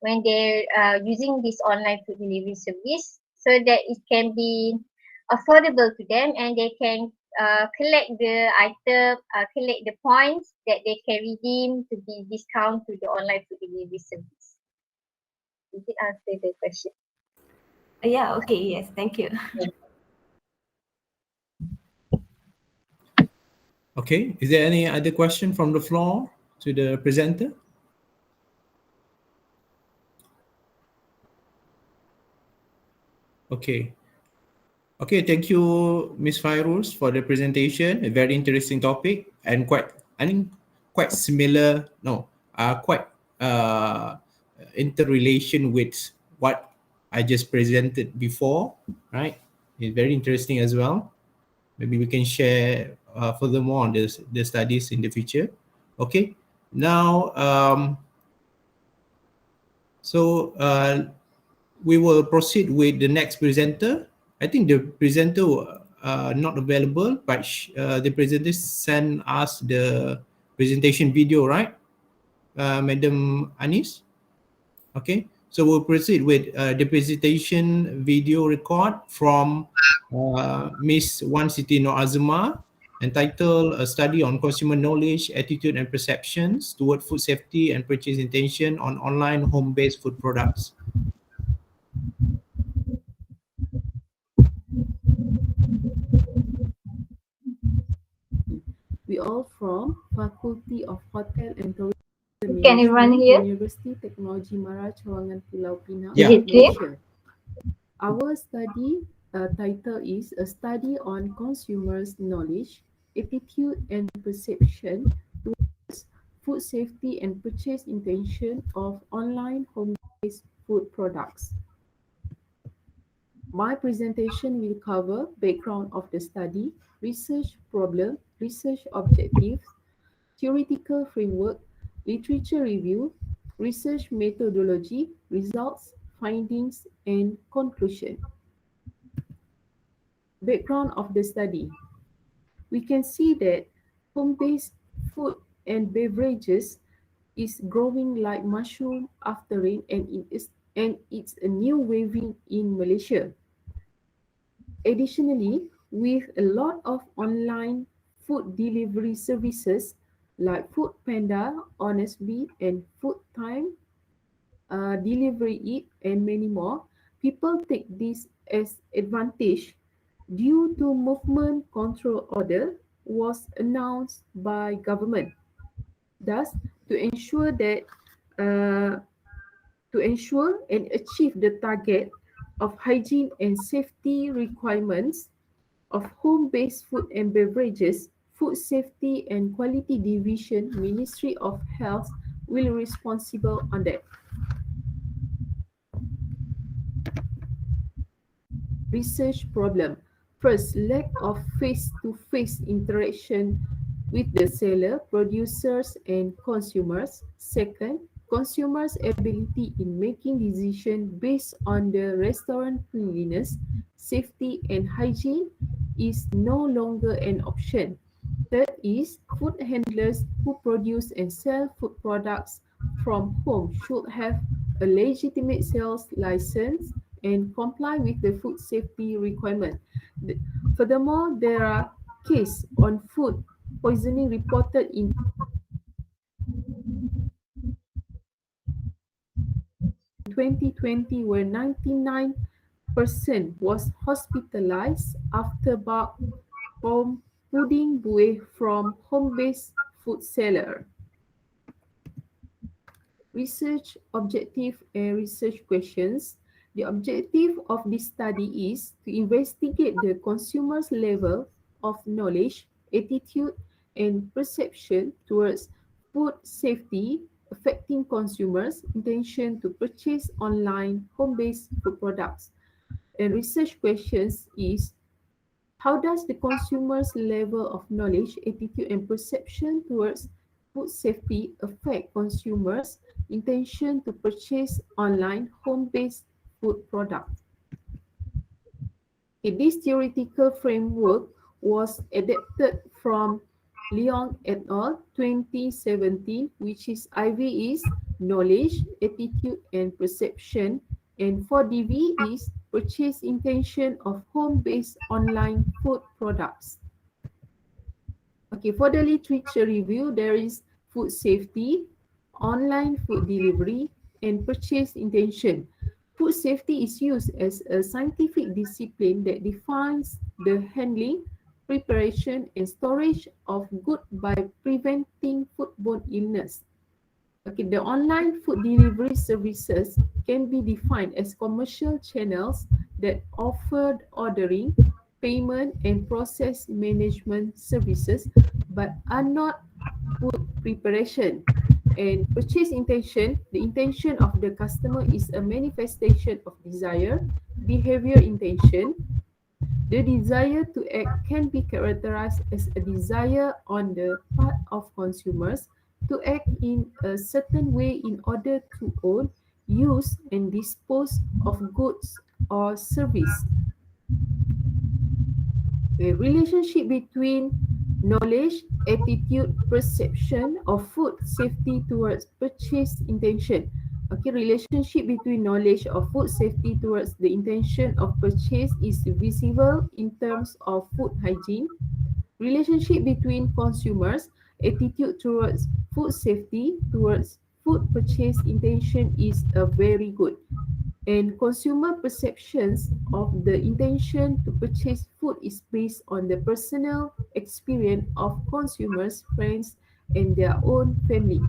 when they're using this online food delivery service, so that it can be affordable to them and they can collect the item, collect the points that they can redeem to be discount to the online food delivery service. Did it answer the question? Yeah, okay, yes, thank you. Okay, is there any other question from the floor to the presenter? Okay. Okay, thank you, Ms. Fairuz, for the presentation. A very interesting topic and I think, quite similar, no, quite interrelation with what I just presented before, right? It's very interesting as well. Maybe we can share furthermore on the studies in the future. Okay, now, we will proceed with the next presenter. I think the presenter not available, but the presenter sent us the presentation video, right, Madam Anis? Okay, so we'll proceed with the presentation video record from Miss Wan Siti Noor Azma, entitled "A Study on Consumer Knowledge, Attitude and Perceptions Toward Food Safety and Purchase Intention on Online Home-Based Food Products." We all from Faculty of Hotel and Tourism Can everyone Management, hear? University Teknologi Mara Cawangan Pulau Pinang, Yeah. Is it clear? Malaysia. Our study title is A Study on Consumers' Knowledge, Attitude and Perception Towards Food Safety and Purchase Intention of Online Home-Based Food Products. My presentation will cover background of the study, research problem, research objectives, theoretical framework, literature review, research methodology, results, findings, and conclusion. Background of the study. We can see that home-based food and beverages is growing like mushroom after rain, and it's a new wave in Malaysia. Additionally, with a lot of online food delivery services like Foodpanda, Honestbee, and Food Time, Delivery Eat, and many more, people take this as advantage due to movement control order was announced by government. Thus, to ensure that to ensure and achieve the target of hygiene and safety requirements of home-based food and beverages, Food Safety and Quality Division, Ministry of Health will responsible on that. Research problem. First, lack of face-to-face interaction with the seller, producers, and consumers. Second, consumers' ability in making decisions based on the restaurant cleanliness, safety, and hygiene is no longer an option. Third is food handlers who produce and sell food products from home should have a legitimate sales license and comply with the food safety requirement. Furthermore, there are cases on food poisoning reported in 2020 where 99% was hospitalized after bug from pudding buoy from home-based food seller. Research objective and research questions. The objective of this study is to investigate the consumer's level of knowledge, attitude, and perception towards food safety, affecting consumers' intention to purchase online home-based food products. And research questions is, how does the consumer's level of knowledge, attitude, and perception towards food safety affect consumers' intention to purchase online home-based food products? This theoretical framework was adapted from Leong et al. 2017, which is IV is knowledge, attitude, and perception, and for DV is purchase intention of home-based online food products. Okay, for the literature review, there is food safety, online food delivery, and purchase intention. Food safety is used as a scientific discipline that defines the handling, preparation, and storage of goods by preventing foodborne illness. Okay, the online food delivery services can be defined as commercial channels that offer ordering, payment, and process management services, but are not food preparation. And purchase intention, the intention of the customer is a manifestation of desire, behavior intention. The desire to act can be characterized as a desire on the part of consumers to act in a certain way in order to own, use, and dispose of goods or service. The relationship between knowledge, attitude, perception of food safety towards purchase intention. Okay, relationship between knowledge of food safety towards the intention of purchase is visible in terms of food hygiene. Relationship between consumers' attitude towards food safety towards food purchase intention is very good. And consumer perceptions of the intention to purchase food is based on the personal experience of consumers, friends, and their own family.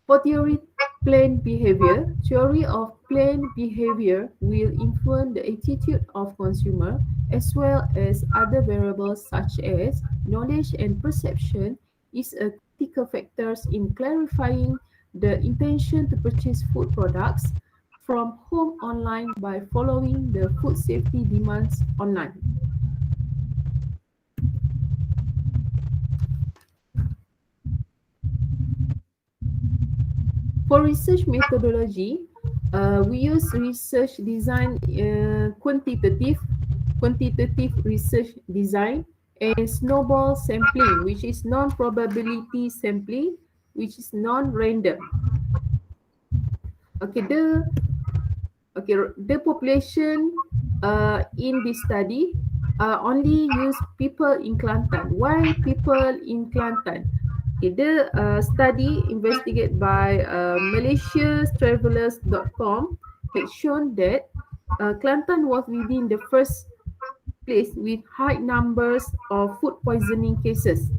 For theory planned behavior, theory of planned behavior will influence the attitude of consumer as well as other variables such as knowledge and perception is a critical factors in clarifying the intention to purchase food products from home online by following the food safety demands online. For research methodology, we use research design quantitative research design and snowball sampling, which is non-probability sampling, which is non-random. Okay, the population in this study only use people in Kelantan. Why people in Kelantan? Okay, the study investigated by malaysiastravelers.com had shown that Kelantan was within the first place with high numbers of food poisoning cases.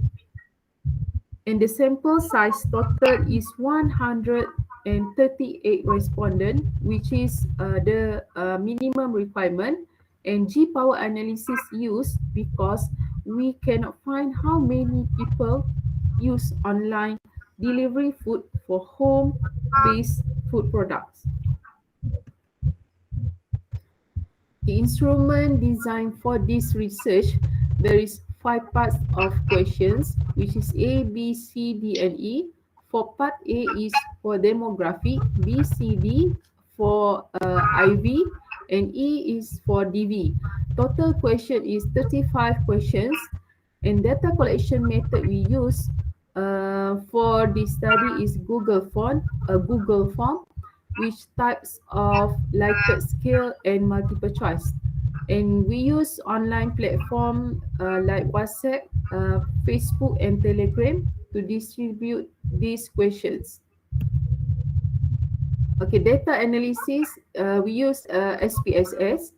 And the sample size total is 138 respondents, which is the minimum requirement. And G-power analysis used because we cannot find how many people use online delivery food for home-based food products. The instrument designed for this research, there is 5 parts of questions, which is A, B, C, D, and E. For part A is for demographic, B, C, D for IV, and E is for DV. Total question is 35 questions, and data collection method we use for this study is Google Form, which types of Likert scale and multiple choice. And we use online platform like WhatsApp, Facebook, and Telegram to distribute these questions. Okay, data analysis, we use SPSS,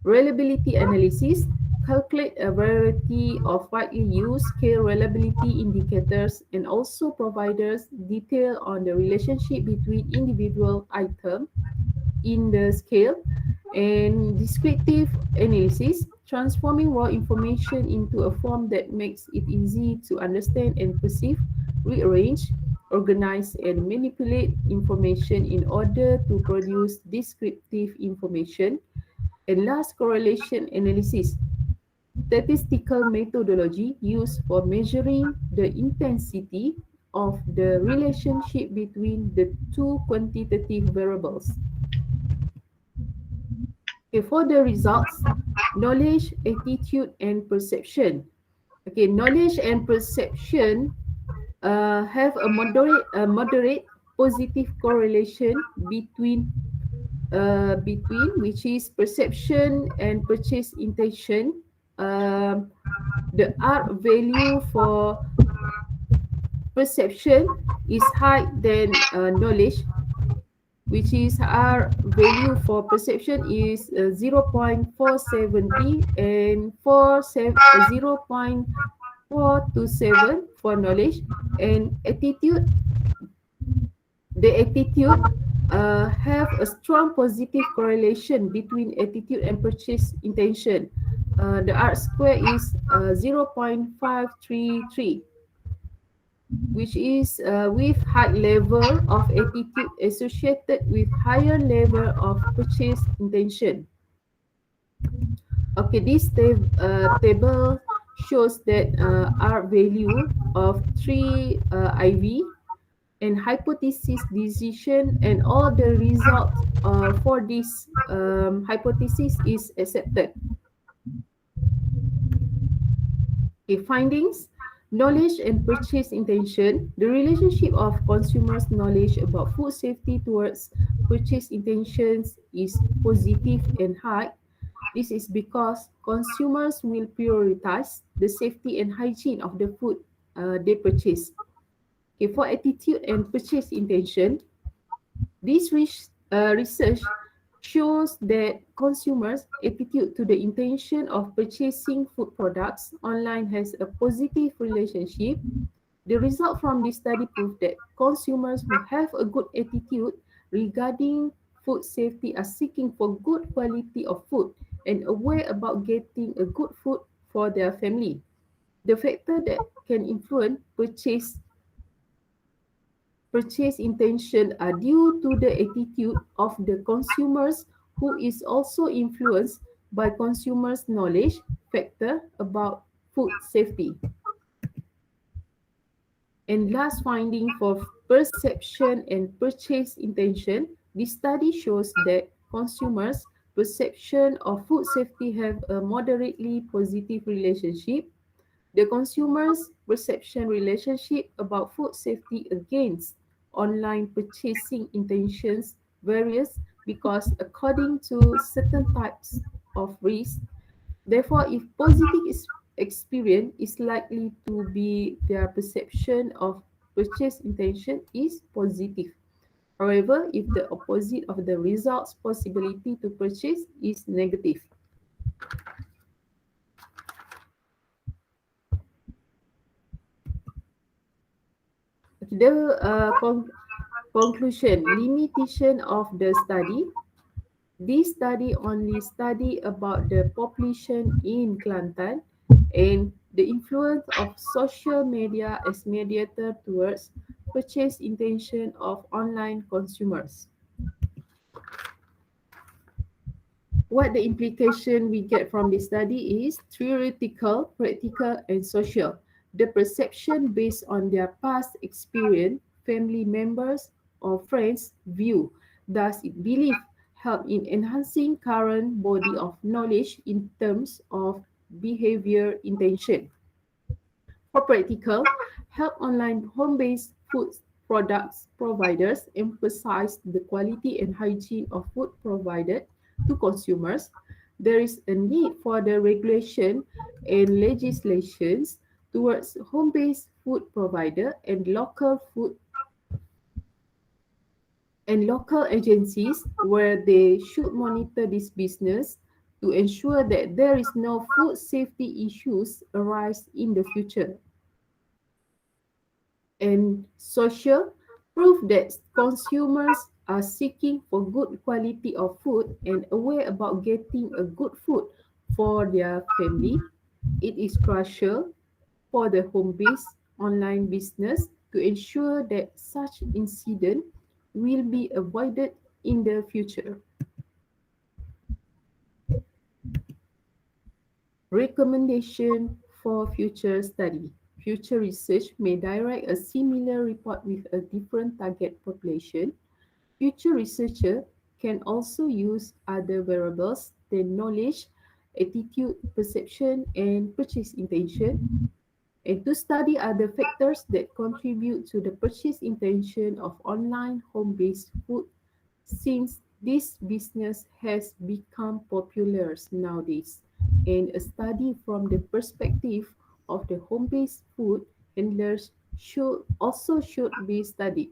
reliability analysis, calculate a variety of widely used scale reliability indicators, and also providers detail on the relationship between individual items. in the scale, and descriptive analysis, transforming raw information into a form that makes it easy to understand and perceive, rearrange, organize, and manipulate information in order to produce descriptive information. And last, correlation analysis, statistical methodology used for measuring the intensity of the relationship between the two quantitative variables. Okay, for the results, knowledge, attitude, and perception. Okay, knowledge and perception have a moderate positive correlation between which is perception and purchase intention. Um, the R value for perception is higher than knowledge, which is R value for perception is 0.470 and 0.427 for knowledge. And attitude, the attitude have a strong positive correlation between attitude and purchase intention. The R square is 0.533, which is with high level of attitude associated with higher level of purchase intention. Okay, this table shows that R value of 3 IV and hypothesis decision, and all the results for this hypothesis is accepted. Okay, findings, knowledge and purchase intention. The relationship of consumers' knowledge about food safety towards purchase intentions is positive and high. This is because consumers will prioritize the safety and hygiene of the food they purchase. Okay, for attitude and purchase intention, this research shows that consumers' attitude to the intention of purchasing food products online has a positive relationship. The result from this study proved that consumers who have a good attitude regarding food safety are seeking for good quality of food and aware about getting a good food for their family. The factor that can influence purchase intention are due to the attitude of the consumers, who is also influenced by consumers' knowledge factor about food safety. And last finding for perception and purchase intention, this study shows that consumers' perception of food safety have a moderately positive relationship. The consumer's perception relationship about food safety against online purchasing intentions varies because according to certain types of risk. Therefore, if positive experience is likely to be their perception of purchase intention is positive. However, if the opposite of the results possibility to purchase is negative. The conclusion, limitation of the study. This study only study about the population in Kelantan and the influence of social media as mediator towards purchase intention of online consumers. What the implication we get from this study is theoretical, practical, and social. The perception based on their past experience, family members, or friends' view. Does it believe help in enhancing current body of knowledge in terms of behavior intention? For practical, help online home-based food products providers emphasize the quality and hygiene of food provided to consumers. There is a need for the regulation and legislations towards home-based food provider and local agencies where they should monitor this business to ensure that there is no food safety issues arise in the future. And social, prove that consumers are seeking for good quality of food and aware about getting a good food for their family, it is crucial for the home-based online business to ensure that such incident will be avoided in the future. Recommendation for future study. Future research may direct a similar report with a different target population. Future researchers can also use other variables than knowledge, attitude, perception, and purchase intention, and to study other factors that contribute to the purchase intention of online home-based food since this business has become popular nowadays. And a study from the perspective of the home-based food handlers should be studied.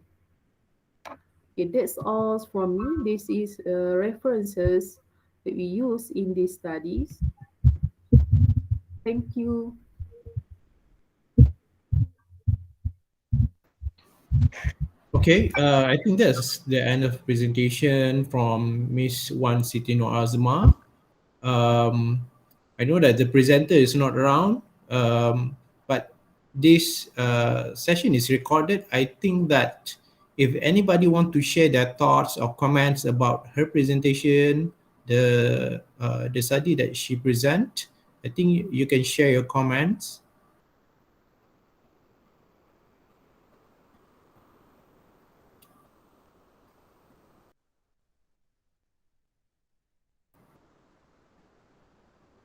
Okay, that's all from me. This is references that we use in these studies. Thank you. Okay, I think that's the end of presentation from Miss Wan Sitino Azma. I know that the presenter is not around, but this session is recorded. I think that if anybody want to share their thoughts or comments about her presentation, the study that she present, I think you can share your comments.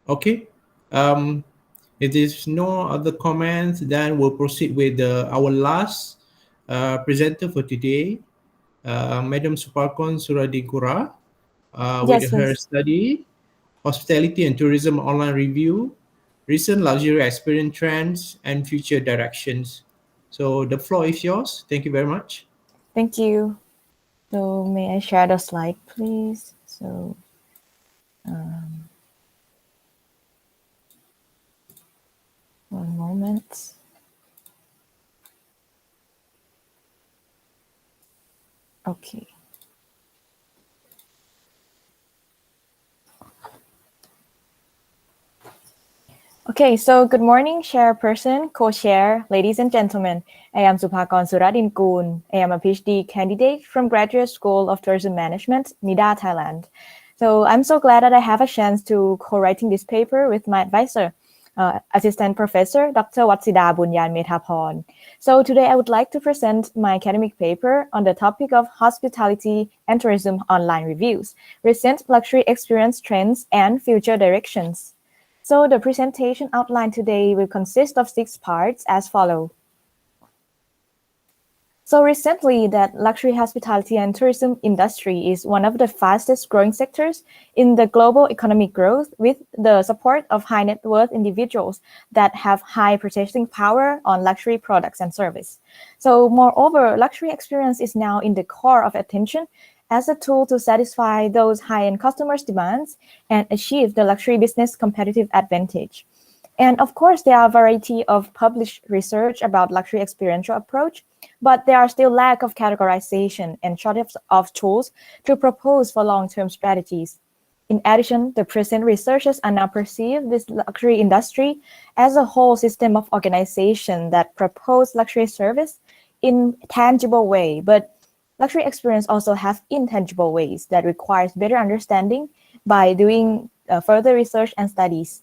Okay. If there's no other comments, then we'll proceed with our last presenter for today, Madam Suparkon Suradikura, with Yes, her Miss. study, Hospitality and Tourism Online Review, Recent Luxury Experience Trends and Future Directions. So the floor is yours. Thank you very much. Thank you. So may I share the slide, please? So one moment. Okay. Okay, so good morning, chairperson, co-chair, ladies and gentlemen. I am Supakon Suradinkun. I am a PhD candidate from Graduate School of Tourism Management, NIDA, Thailand. So I'm so glad that I have a chance to co-writing this paper with my advisor, Assistant Professor Dr. Watsida Bunyan Methapon. So today I would like to present my academic paper on the topic of hospitality and tourism online reviews, recent luxury experience trends and future directions. So the presentation outline today will consist of 6 parts as follows. So recently, that luxury hospitality and tourism industry is one of the fastest growing sectors in the global economic growth with the support of high net worth individuals that have high purchasing power on luxury products and service. So moreover, luxury experience is now in the core of attention as a tool to satisfy those high-end customers' demands and achieve the luxury business competitive advantage. And of course, there are a variety of published research about luxury experiential approach, but there are still lack of categorization and shortage of tools to propose for long-term strategies. In addition, the present researchers are now perceive this luxury industry as a whole system of organization that propose luxury service in tangible way, but luxury experience also have intangible ways that requires better understanding by doing further research and studies.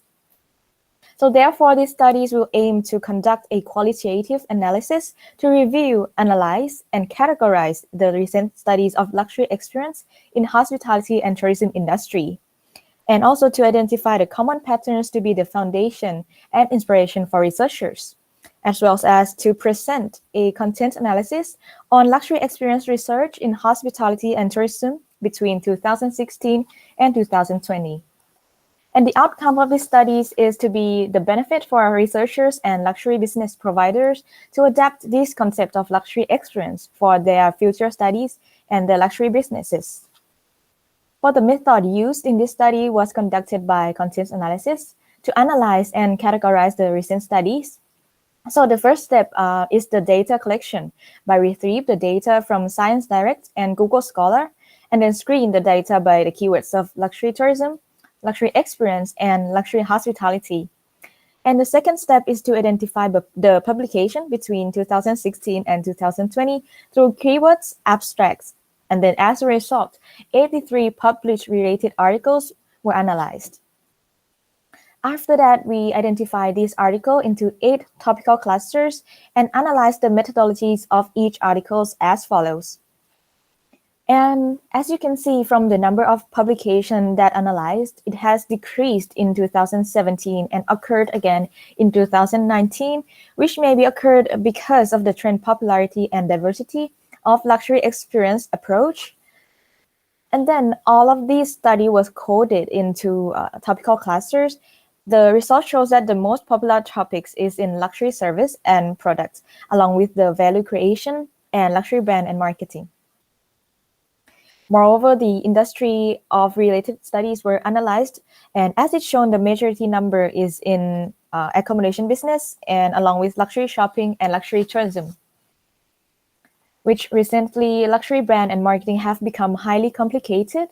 So therefore, these studies will aim to conduct a qualitative analysis to review, analyze, and categorize the recent studies of luxury experience in hospitality and tourism industry, and also to identify the common patterns to be the foundation and inspiration for researchers, as well as to present a content analysis on luxury experience research in hospitality and tourism between 2016 and 2020. And the outcome of these studies is to be the benefit for our researchers and luxury business providers to adapt this concept of luxury experience for their future studies and their luxury businesses. For the method used in this study was conducted by content analysis to analyze and categorize the recent studies. So the first step is the data collection, by retrieve the data from Science Direct and Google Scholar, and then screen the data by the keywords of luxury tourism, luxury experience, and luxury hospitality. And the second step is to identify the publication between 2016 and 2020 through keywords abstracts. And then as a result, 83 published related articles were analyzed. After that, we identify these articles into 8 topical clusters and analyze the methodologies of each article as follows. And as you can see from the number of publications that analyzed, it has decreased in 2017 and occurred again in 2019, which maybe occurred because of the trend popularity and diversity of luxury experience approach. And then all of these study was coded into topical clusters. The result shows that the most popular topics is in luxury service and products, along with the value creation and luxury brand and marketing. Moreover, the industry of related studies were analyzed, and as it's shown, the majority number is in accommodation business and along with luxury shopping and luxury tourism, which recently luxury brand and marketing have become highly complicated.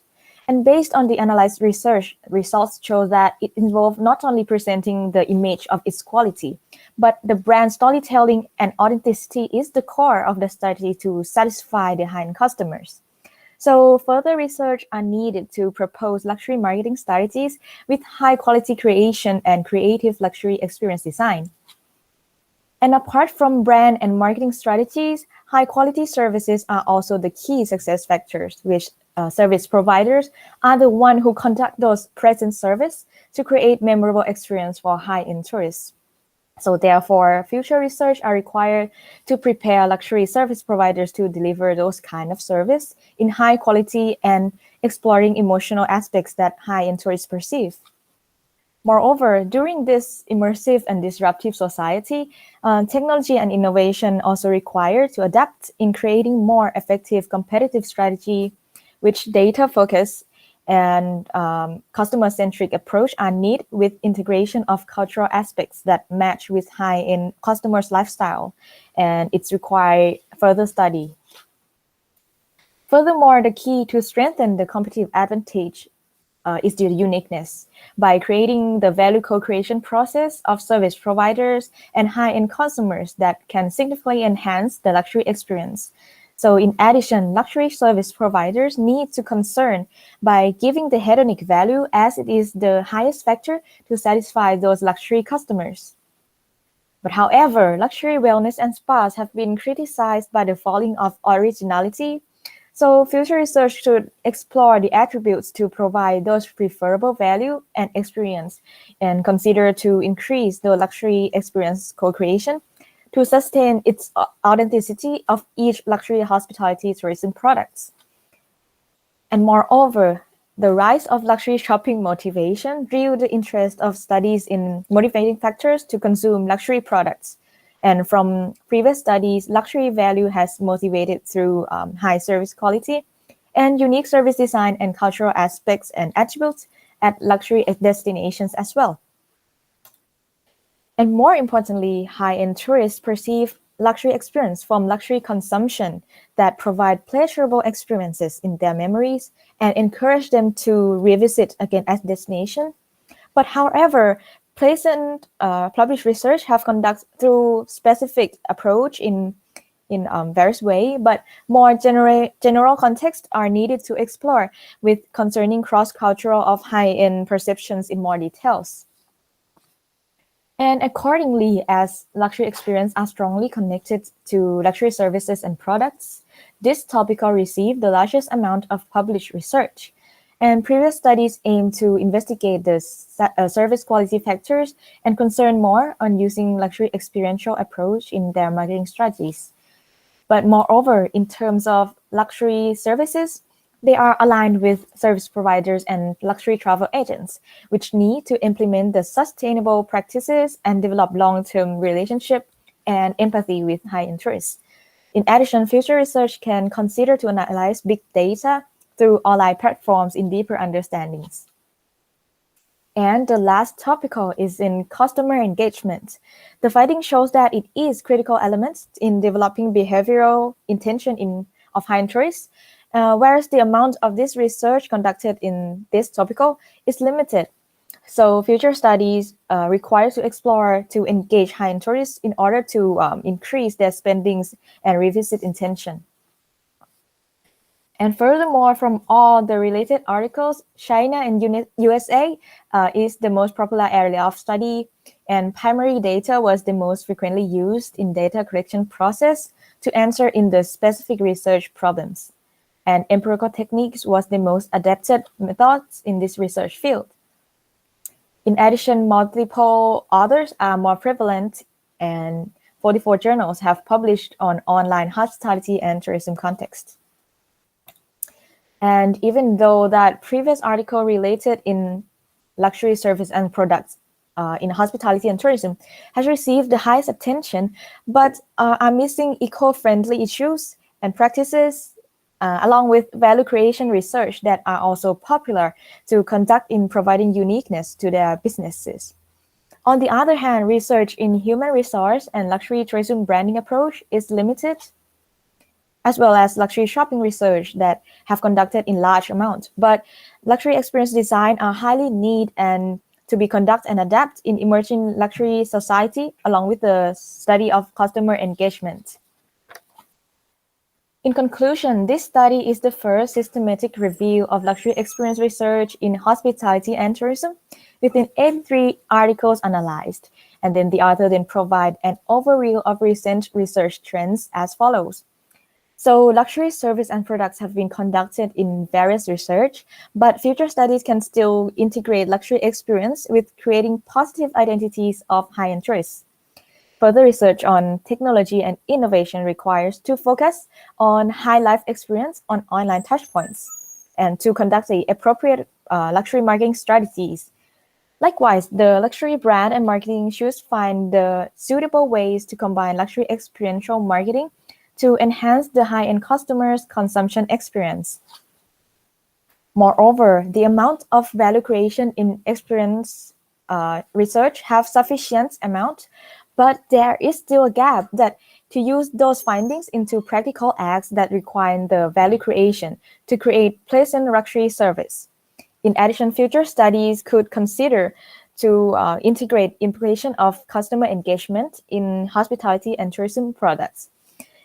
And based on the analyzed research, results show that it involved not only presenting the image of its quality, but the brand storytelling and authenticity is the core of the study to satisfy the high-end customers. So further research are needed to propose luxury marketing strategies with high quality creation and creative luxury experience design. And apart from brand and marketing strategies, high quality services are also the key success factors, which service providers are the one who conduct those present service to create memorable experience for high-end tourists. So therefore, future research are required to prepare luxury service providers to deliver those kind of service in high quality and exploring emotional aspects that high-end tourists perceive. Moreover, during this immersive and disruptive society, technology and innovation also required to adapt in creating more effective competitive strategy, which data focus and customer-centric approach are needed with integration of cultural aspects that match with high-end customers' lifestyle, and it's required further study. Furthermore, the key to strengthen the competitive advantage is the uniqueness by creating the value co-creation process of service providers and high-end customers that can significantly enhance the luxury experience. So in addition, luxury service providers need to concern by giving the hedonic value as it is the highest factor to satisfy those luxury customers. But however, luxury wellness and spas have been criticized by the falling of originality. So future research should explore the attributes to provide those preferable value and experience and consider to increase the luxury experience co-creation to sustain its authenticity of each luxury hospitality tourism products. And moreover, the rise of luxury shopping motivation drew the interest of studies in motivating factors to consume luxury products. And from previous studies, luxury value has motivated through high service quality and unique service design and cultural aspects and attributes at luxury destinations as well. And more importantly, high-end tourists perceive luxury experience from luxury consumption that provide pleasurable experiences in their memories and encourage them to revisit again at destination. But however, present published research have conducted through specific approach in various way, but more general context are needed to explore with concerning cross-cultural of high-end perceptions in more details. And accordingly, as luxury experience are strongly connected to luxury services and products, this topic received the largest amount of published research. And previous studies aim to investigate the service quality factors and concern more on using luxury experiential approach in their marketing strategies. But moreover, in terms of luxury services, they are aligned with service providers and luxury travel agents, which need to implement the sustainable practices and develop long-term relationship and empathy with high-end tourists. In addition, future research can consider to analyze big data through online platforms in deeper understandings. And the last topical is in customer engagement. The finding shows that it is critical element in developing behavioral intention of high tourists, whereas the amount of this research conducted in this topical is limited. So future studies require to explore to engage high-end tourists in order to increase their spendings and revisit intention. And furthermore, from all the related articles, China and USA is the most popular area of study, and primary data was the most frequently used in data collection process to answer in the specific research problems. And empirical techniques was the most adapted methods in this research field. In addition, multiple authors are more prevalent, and 44 journals have published on online hospitality and tourism context. And even though that previous article related in luxury service and products in hospitality and tourism has received the highest attention, but are missing eco-friendly issues and practices along with value creation research that are also popular to conduct in providing uniqueness to their businesses. On the other hand, research in human resource and luxury tourism branding approach is limited, as well as luxury shopping research that have conducted in large amount. But luxury experience design are highly need and to be conducted and adapt in emerging luxury society along with the study of customer engagement. In conclusion, this study is the first systematic review of luxury experience research in hospitality and tourism within 83 articles analyzed. And then the author then provide an overview of recent research trends as follows. So luxury service and products have been conducted in various research, but future studies can still integrate luxury experience with creating positive identities of high-end tourists. Further research on technology and innovation requires to focus on high life experience on online touchpoints and to conduct the appropriate luxury marketing strategies. Likewise, the luxury brand and marketing should find the suitable ways to combine luxury experiential marketing to enhance the high-end customers' consumption experience. Moreover, the amount of value creation in experience research have sufficient amount, but there is still a gap that to use those findings into practical acts that require the value creation to create pleasant luxury service. In addition, future studies could consider to integrate implication of customer engagement in hospitality and tourism products.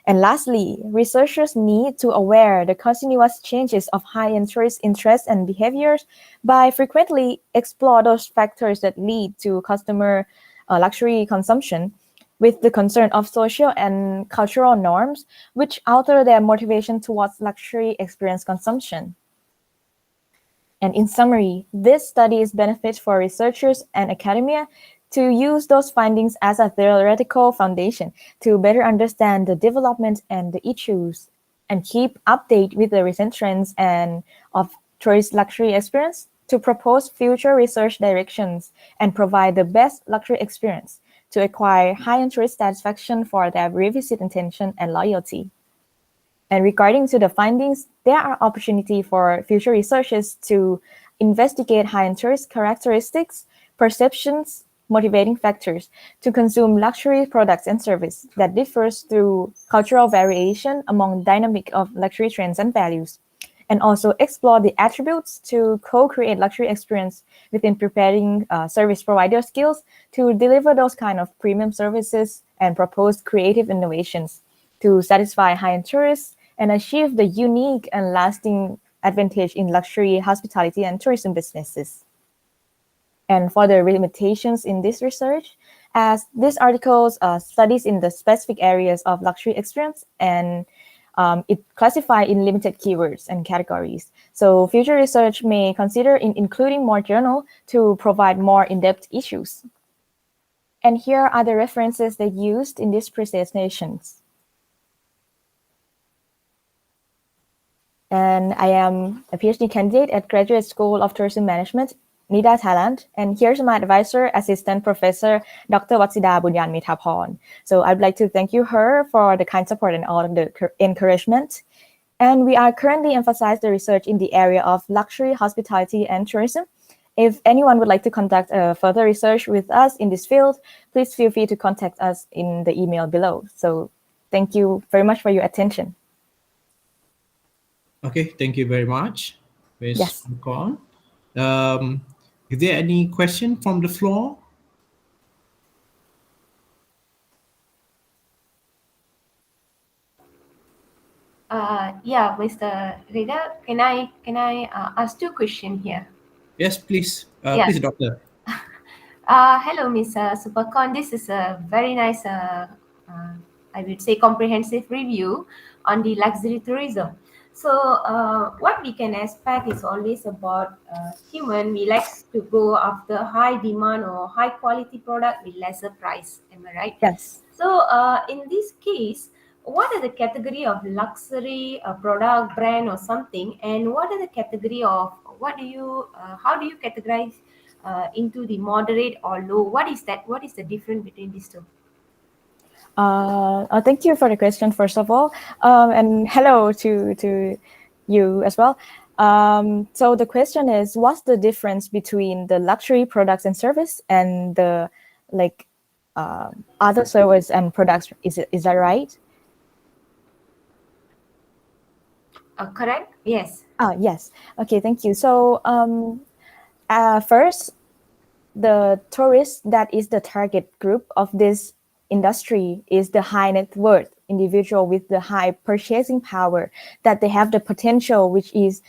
And lastly, researchers need to aware the continuous changes of high-end tourist interests and behaviors by frequently explore those factors that lead to customer luxury consumption with the concern of social and cultural norms, which alter their motivation towards luxury experience consumption. And in summary, this study is benefit for researchers and academia to use those findings as a theoretical foundation to better understand the development and the issues and keep update with the recent trends and of tourist luxury experience to propose future research directions and provide the best luxury experience to acquire high-end tourist satisfaction for their revisit intention and loyalty. And regarding to the findings, there are opportunity for future researchers to investigate high-end tourist characteristics, perceptions, motivating factors to consume luxury products and service that differs through cultural variation among dynamic of luxury trends and values, and also explore the attributes to co-create luxury experience within preparing service provider skills to deliver those kind of premium services and propose creative innovations to satisfy high-end tourists and achieve the unique and lasting advantage in luxury hospitality and tourism businesses. And for the limitations in this research, as this article studies in the specific areas of luxury experience and it classified in limited keywords and categories. So future research may consider in including more journal to provide more in-depth issues. And here are the references they used in these presentations. And I am a PhD candidate at Graduate School of Tourism Management, NIDA, Thailand. And here's my advisor, Assistant Professor, Dr. Watsida Bunyan Mithapon. So I'd like to thank you her for the kind support and all of the encouragement. And we are currently emphasizing the research in the area of luxury, hospitality, and tourism if anyone would like to conduct further research with us in this field, please feel free to contact us in the email below. So thank you very much for your attention. Okay, thank you very much, Ms. Yes. Kon. Is there any question from the floor? Yeah, Mr. Rida, can I ask two questions here? Yes, please. Yeah. Please, doctor. Hello, Ms. Supercon. This is a very nice, I would say, comprehensive review on the luxury tourism. So, what we can expect is always about human. We like to go after high demand or high quality product with lesser price. Am I right? Yes. So, in this case, what are the category of luxury product, brand, or something, and what are the category of how do you categorize into the moderate or low? What is that? What is the difference between these two? Thank you for the question, first of all, and hello to you as well. So the question is, what's the difference between the luxury products and service and the other service and products? Is that right? Correct? Yes. Yes. Okay, thank you. So first, the tourist that is the target group of this industry is the high net worth individual with the high purchasing power, that they have the potential, which is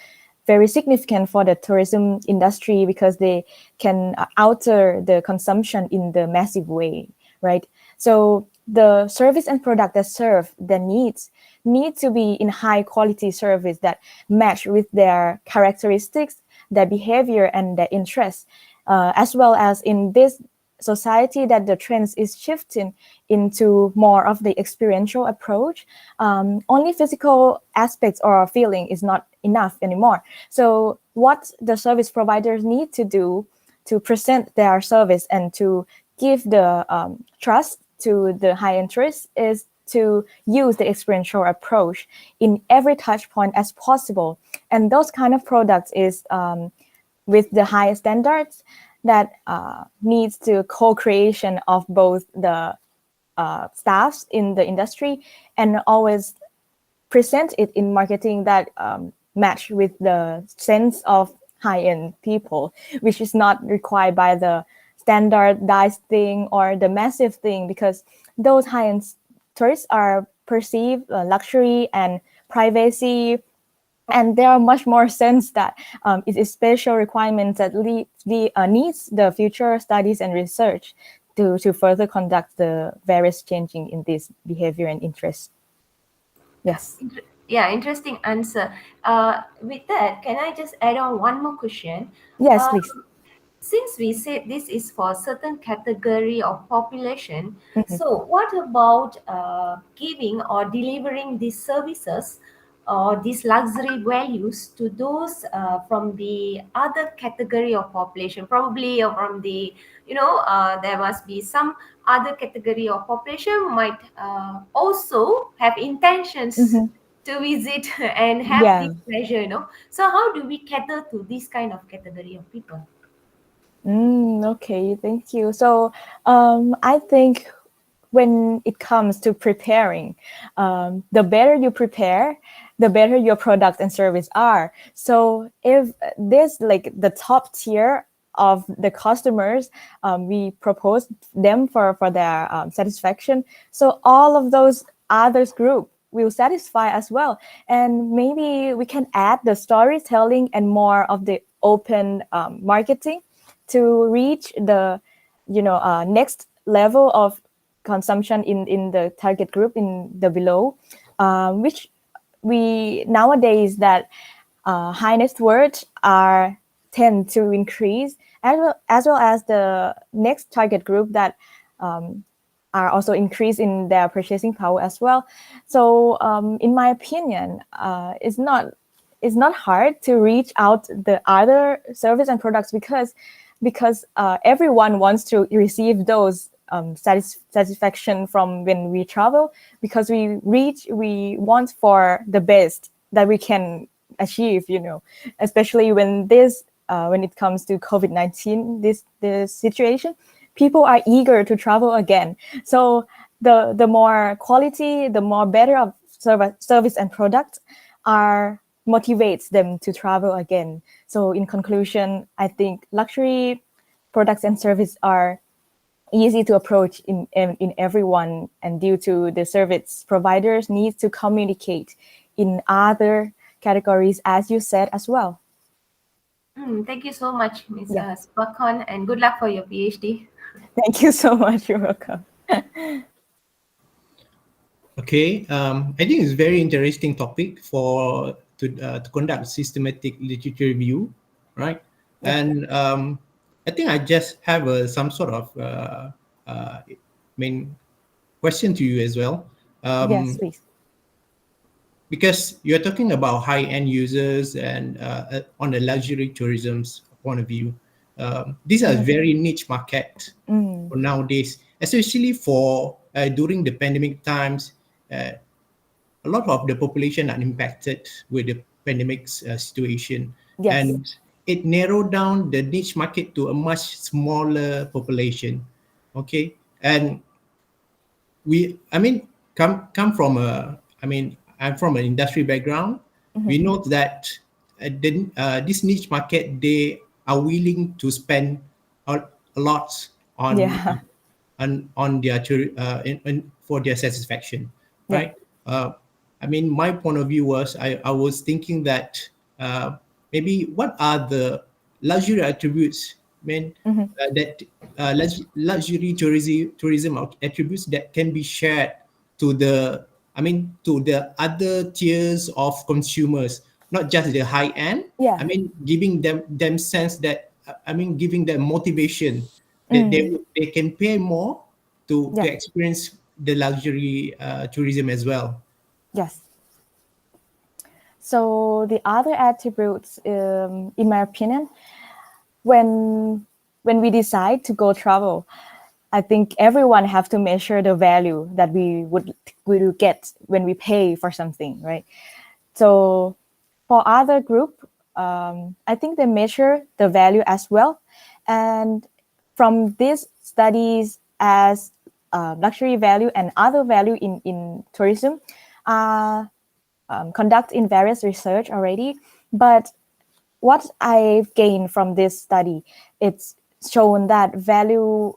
very significant for the tourism industry because they can alter the consumption in the massive way, right? So the service and product that serve their needs need to be in high quality service that match with their characteristics, their behavior, and their interests. As well as in this society that the trends is shifting into more of the experiential approach. Only physical aspects or feeling is not enough anymore. So what the service providers need to do to present their service and to give the trust to the high interest is to use the experiential approach in every touch point as possible. And those kind of products is with the highest standards that needs to co-creation of both the staffs in the industry and always present it in marketing that match with the sense of high-end people, which is not required by the standardized thing or the massive thing, because those high-end tourists are perceived luxury and privacy, and there are much more sense that it is special requirements that needs the future studies and research to further conduct the various changing in this behavior and interest. Yes. Yeah, interesting answer. With that, can I just add on one more question? Yes, please. Since we said this is for a certain category of population, so what about giving or delivering these services or these luxury values to those from the other category of population? Probably from the, there must be some other category of population might also have intentions to visit and have this pleasure, So how do we cater to this kind of category of people? Okay, thank you. So I think when it comes to preparing, the better you prepare, the better your product and service are. So if this like the top tier of the customers, we propose them for their satisfaction. So all of those others group will satisfy as well. And maybe we can add the storytelling and more of the open marketing to reach the next level of consumption in the target group in the below, which we nowadays that high net worth are tend to increase, as well as the next target group that are also increase in their purchasing power as well. So in my opinion, it's not hard to reach out the other service and products because everyone wants to receive those satisfaction from when we travel, because we want for the best that we can achieve, especially when this when it comes to COVID-19, this situation, people are eager to travel again. So the more quality, the more better of service and product are motivates them to travel again. So in conclusion, I think luxury products and service are easy to approach in everyone, and due to the service providers need to communicate in other categories, as you said as well. Thank you so much, Ms. Yeah. Spakon, and good luck for your PhD. Thank you so much. You're welcome. Okay, I think it's a very interesting topic to conduct systematic literature review, right? Yeah. And I think I just have some sort of question to you as well. Yes, please. Because you're talking about high-end users and on the luxury tourism's point of view, these are very niche market for nowadays, especially for during the pandemic times. A lot of the population are impacted with the pandemic situation, Yes. and it narrowed down the niche market to a much smaller population. Okay, and come from I'm from an industry background. We know that this niche market, they are willing to spend a lot on Yeah. on their for their satisfaction, Yeah. right? My point of view was I was thinking that maybe what are the luxury attributes, that luxury tourism attributes that can be shared to to the other tiers of consumers, not just the high end. Yeah. Giving them sense that giving them motivation that they can pay more to Yeah. experience the luxury tourism as well. Yes. So the other attributes, in my opinion, when we decide to go travel, I think everyone have to measure the value that we will get when we pay for something, right? So for other group, I think they measure the value as well. And from these studies as luxury value and other value in tourism are conducted in various research already. But what I've gained from this study, it's shown that value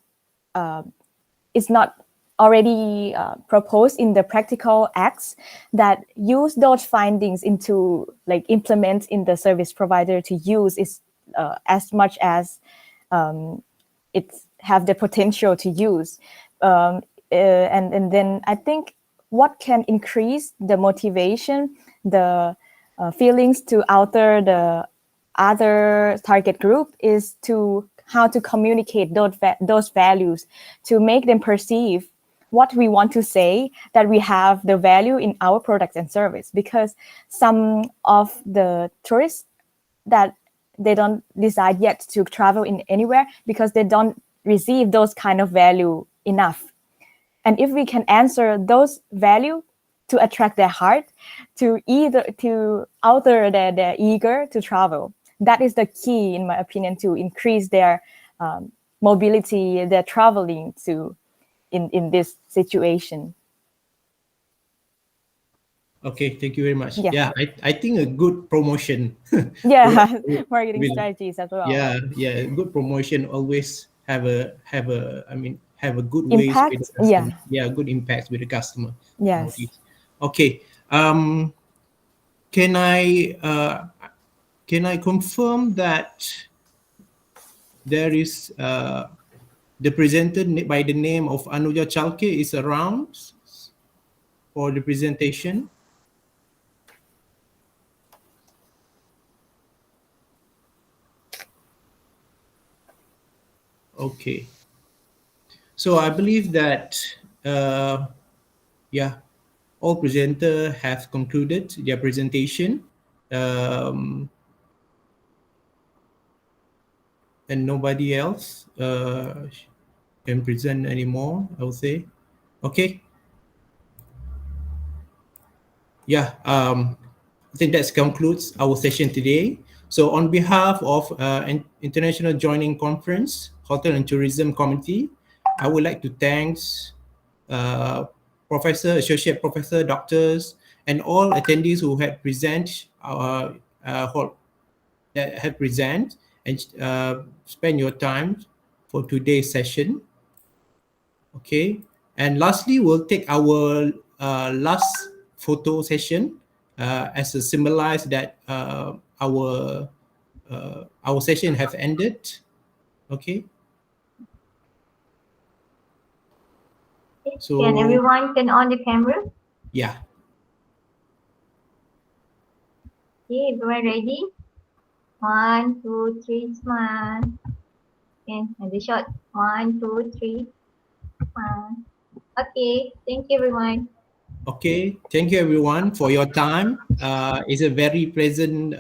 is not already proposed in the practical acts that use those findings into implement in the service provider to use is as much as it have the potential to use. And then I think what can increase the motivation, the feelings to alter the other target group is to how to communicate those values to make them perceive what we want to say, that we have the value in our product and service. Because some of the tourists that they don't decide yet to travel in anywhere because they don't receive those kind of value enough. And if we can answer those value to attract their heart, to alter their eager to travel, that is the key, in my opinion, to increase their mobility, their traveling to in this situation. Okay, thank you very much. Yeah. I think a good promotion. Yeah, marketing strategies as well. Yeah, good promotion always have a good ways with the Impact. customer. Yeah. Good impact with the customer. Yes. Okay. Can I confirm that there is the presenter by the name of Anuja Chalke is around for the presentation? Okay. So I believe that all presenters have concluded their presentation, and nobody else can present anymore, I would say. Okay. I think that concludes our session today. So on behalf of International Joining Conference, Hotel and Tourism Committee, I would like to thank Professor, Associate Professor, Doctors, and all attendees who had present and spend your time for today's session. Okay, and lastly, we'll take our last photo session as a symbolize that our session have ended. Okay. So can everyone turn on the camera? Yeah. Okay, everyone ready? 1, 2, 3, smile. Okay, another shot. 1, 2, 3, smile. Okay, thank you everyone. Okay, thank you everyone for your time. It's a very pleasant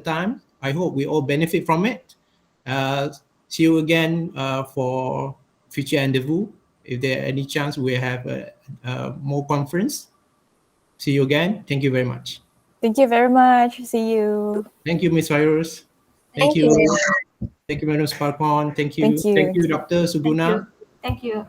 time. I hope we all benefit from it. See you again for future rendezvous. If there any chance we have more conference. See you again. Thank you very much. Thank you very much. See you. Thank you, Ms. Virus. Thank you. Thank you, Madam Sparkon. Thank you. Thank you. Thank you, Dr. Suguna. Thank you.